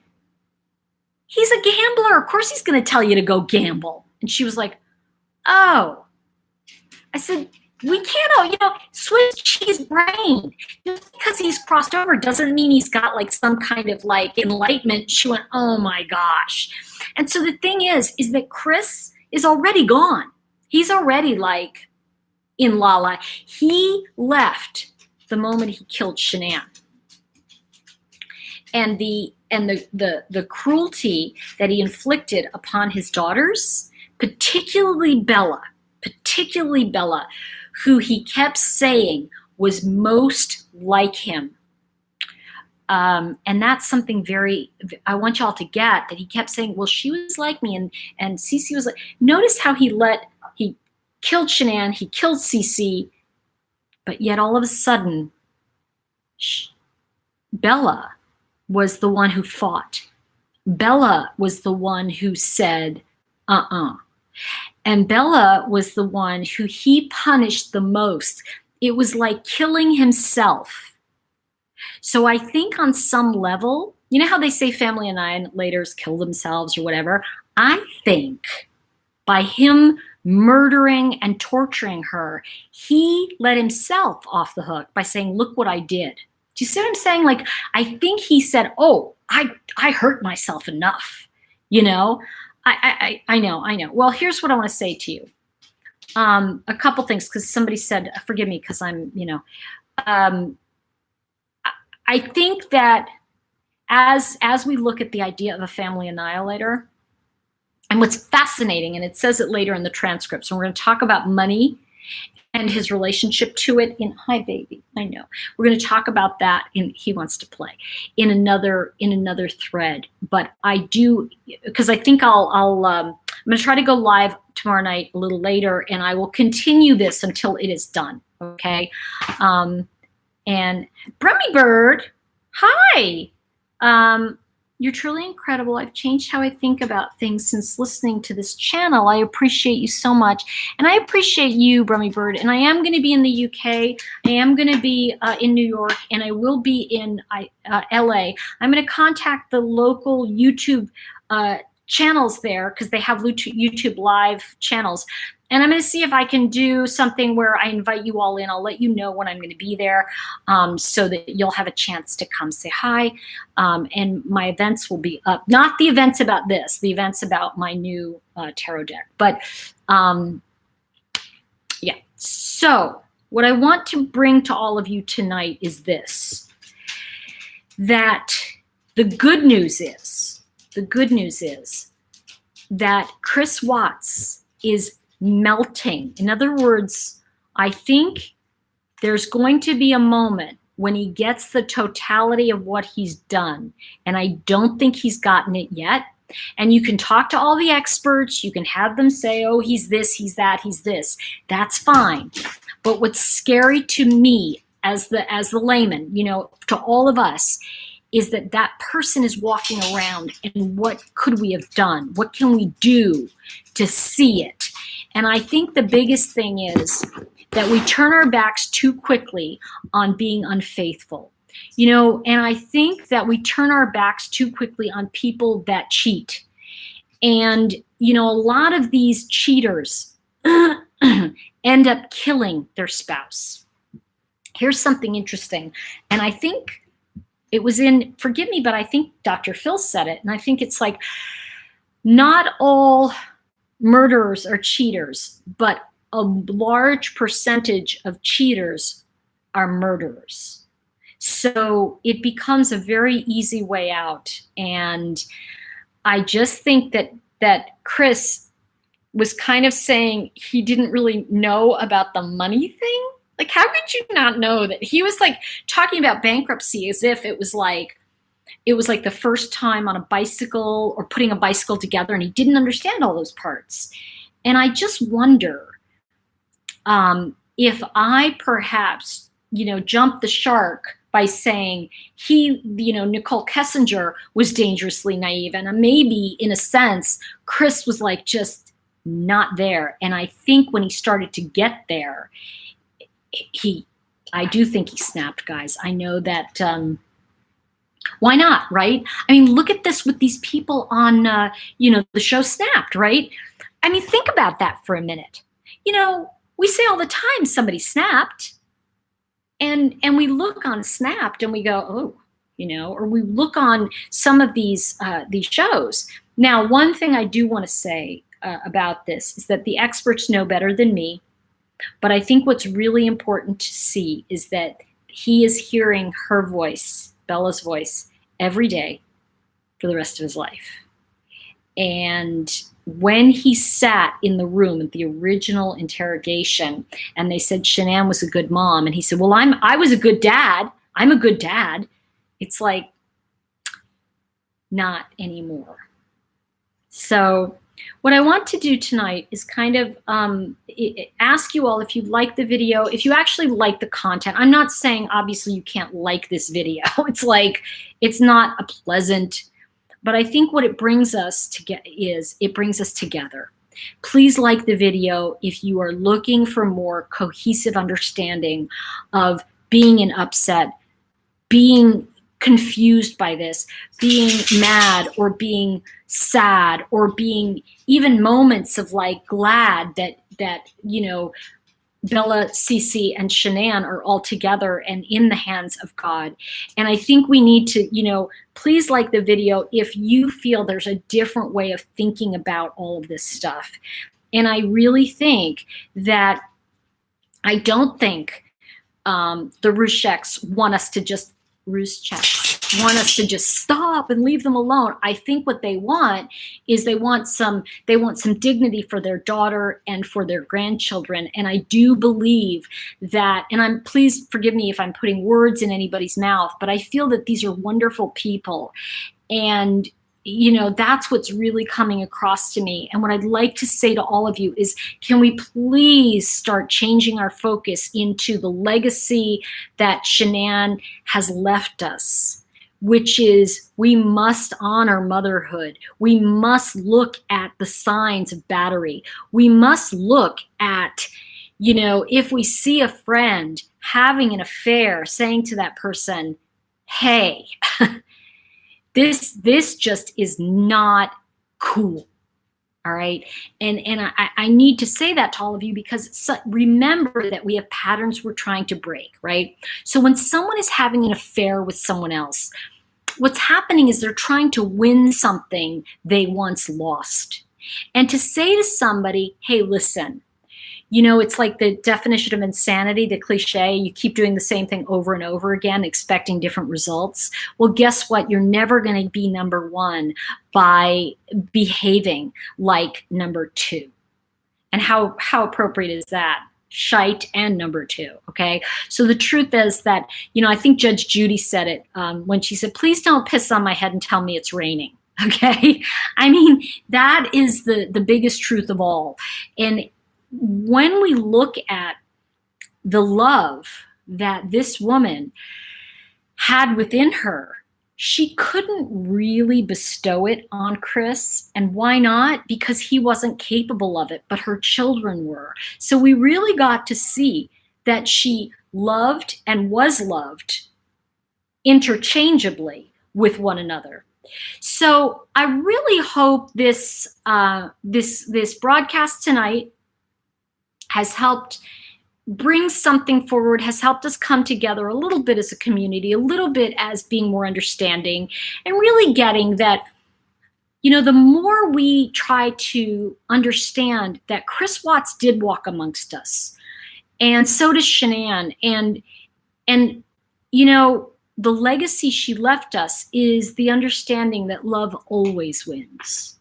he's a gambler. Of course he's going to tell you to go gamble. And she was like, oh. I said, we can't, Swiss cheese brain. Just because he's crossed over doesn't mean he's got like some kind of like enlightenment. She went, oh my gosh. And so the thing is that Chris is already gone. He's already like in Lala. He left the moment he killed Shanann. And the cruelty that he inflicted upon his daughters, particularly Bella, who he kept saying was most like him. And that's something I want y'all to get, that he kept saying, well, she was like me, and Cece was like, notice how he killed Shanann, he killed Cece, but yet all of a sudden, Bella was the one who fought. Bella was the one who said, And Bella was the one who he punished the most. It was like killing himself. So I think on some level, you know how they say family annihilators kill themselves or whatever? I think by him murdering and torturing her, he let himself off the hook by saying, look what I did. Do you see what I'm saying? Like, I think he said, oh, I hurt myself enough, I know. Well, here's what I want to say to you. A couple things, because somebody said, forgive me, because I'm, I think that as we look at the idea of a family annihilator, and what's fascinating, and it says it later in the transcripts, and we're going to talk about money and his relationship to it hi baby, I know. We're going to talk about that He Wants to Play in another thread. But I do, because I think I'm going to try to go live tomorrow night a little later, and I will continue this until it is done. Okay. And Brummy Bird, hi. You're truly incredible. I've changed how I think about things since listening to this channel. I appreciate you so much. And I appreciate you, Brummy Bird. And I am going to be in the UK. I am going to be in New York. And I will be in LA. I'm going to contact the local YouTube channels there, because they have YouTube live channels. And I'm going to see if I can do something where I invite you all in. I'll let you know when I'm going to be there, so that you'll have a chance to come say hi. And my events will be up. Not the events about this, the events about my new tarot deck. But yeah. So what I want to bring to all of you tonight is this, that the good news is that Chris Watts is melting. In other words, I think there's going to be a moment when he gets the totality of what he's done, and I don't think he's gotten it yet. And you can talk to all the experts. You can have them say, oh, he's this, he's that, he's this. That's fine. But what's scary to me as the layman, to all of us, is that that person is walking around, and what could we have done? What can we do to see it? And I think the biggest thing is that we turn our backs too quickly on being unfaithful. And I think that we turn our backs too quickly on people that cheat. And, a lot of these cheaters end up killing their spouse. Here's something interesting. And I think it was forgive me, but I think Dr. Phil said it. And I think it's like, not all murderers are cheaters, but a large percentage of cheaters are murderers. So it becomes a very easy way out. And I just think that Chris was kind of saying he didn't really know about the money thing. Like, how could you not know that? He was like talking about bankruptcy as if it was like the first time on a bicycle or putting a bicycle together, and he didn't understand all those parts. And I just wonder if I perhaps, jumped the shark by saying Nicole Kessinger was dangerously naive. And maybe in a sense, Chris was like just not there. And I think when he started to get there, I do think he snapped, guys. I know that, why not, right? I mean, look at this with these people on, the show Snapped, right? I mean, think about that for a minute. We say all the time somebody snapped, and we look on Snapped and we go, oh, or we look on some of these shows. Now, one thing I do want to say about this is that the experts know better than me. But I think what's really important to see is that he is hearing her voice, Bella's voice, every day for the rest of his life. And when he sat in the room at the original interrogation and they said Shanann was a good mom, and he said, well, I was a good dad. I'm a good dad. It's like, not anymore. So what I want to do tonight is kind of ask you all if you like the video, if you actually like the content. I'm not saying obviously you can't like this video. It's like, it's not a pleasant, but I think what it brings us to get is it brings us together. Please like the video if you are looking for more cohesive understanding of being an upset, being confused by this, being mad or being sad, or being even moments of like glad that Bella, Cece, and Shanann are all together and in the hands of God. And I think we need to, please like the video if you feel there's a different way of thinking about all of this stuff. And I really think that I don't think the Rusheks want us to just stop and leave them alone. I think what they want is they want some dignity for their daughter and for their grandchildren. And I do believe that, and please forgive me if I'm putting words in anybody's mouth, but I feel that these are wonderful people. And that's what's really coming across to me. And what I'd like to say to all of you is, can we please start changing our focus into the legacy that Shanann has left us, which is we must honor motherhood. We must look at the signs of battery. We must look at, if we see a friend having an affair, saying to that person, hey, This just is not cool, all right? And I need to say that to all of you because remember that we have patterns we're trying to break, right? So when someone is having an affair with someone else, what's happening is they're trying to win something they once lost. And to say to somebody, hey, listen, it's like the definition of insanity, the cliche, you keep doing the same thing over and over again, expecting different results. Well, guess what? You're never going to be number one by behaving like number two. And how appropriate is that? Shite and number two, okay? So the truth is that, I think Judge Judy said it when she said, please don't piss on my head and tell me it's raining. Okay. I mean, that is the biggest truth of all. And when we look at the love that this woman had within her, she couldn't really bestow it on Chris. And why not? Because he wasn't capable of it, but her children were. So we really got to see that she loved and was loved interchangeably with one another. So I really hope this broadcast tonight has helped bring something forward, has helped us come together a little bit as a community, a little bit as being more understanding, and really getting that, you know, the more we try to understand that Chris Watts did walk amongst us, and so does Shanann, and you know, the legacy she left us is the understanding that love always wins.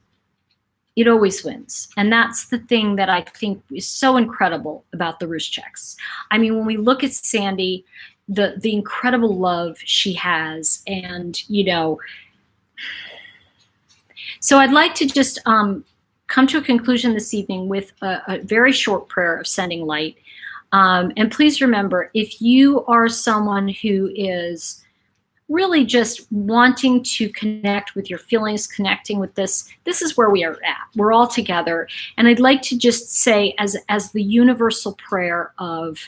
It always wins. And that's the thing that I think is so incredible about the Ruscheks. I mean, when we look at Sandy, the incredible love she has, and, you know, so I'd like to just come to a conclusion this evening with a very short prayer of sending light. And please remember, if you are someone who is really just wanting to connect with your feelings, connecting with this is where we are at. We're all together. And I'd like to just say, as the universal prayer of,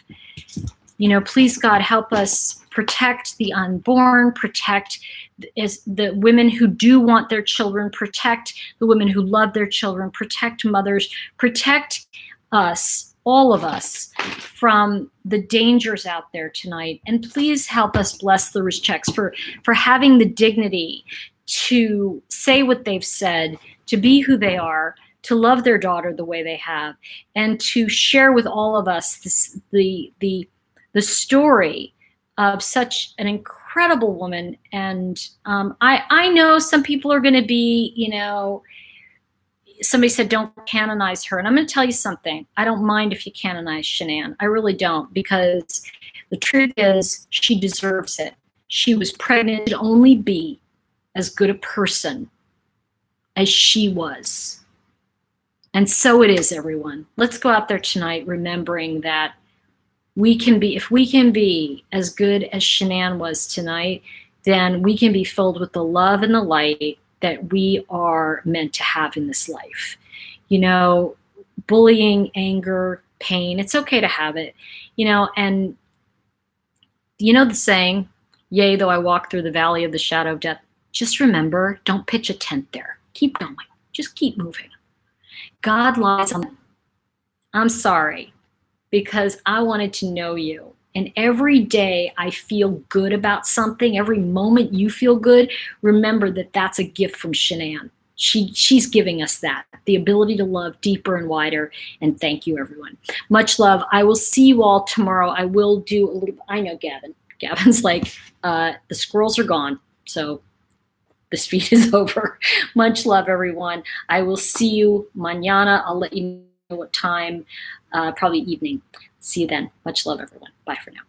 you know, please God, help us protect the unborn, protect the women who do want their children, protect the women who love their children, protect mothers, protect us, all of us, from the dangers out there tonight. And please help us bless the Ruscheks for having the dignity to say what they've said, to be who they are, to love their daughter the way they have, and to share with all of us the story of such an incredible woman. And I know some people are going to be, you know, somebody said, don't canonize her. And I'm going to tell you something. I don't mind if you canonize Shanann. I really don't, because the truth is she deserves it. She was pregnant to only be as good a person as she was. And so it is, everyone. Let's go out there tonight remembering that we can be, if we can be as good as Shanann was tonight, then we can be filled with the love and the light that we are meant to have in this life. You know, bullying, anger, pain, it's okay to have it, you know, and you know the saying, yea, though I walk through the valley of the shadow of death, just remember, don't pitch a tent there. Keep going. Just keep moving. God lies on. I'm sorry, because I wanted to know you. And every day I feel good about something, every moment you feel good, remember that that's a gift from Shanann. She's giving us that, the ability to love deeper and wider. And thank you, everyone. Much love. I will see you all tomorrow. I will do a little, I know Gavin's like, the squirrels are gone. So this feed is over. Much love, everyone. I will see you mañana. I'll let you know what time, probably evening. See you then. Much love, everyone. Bye for now.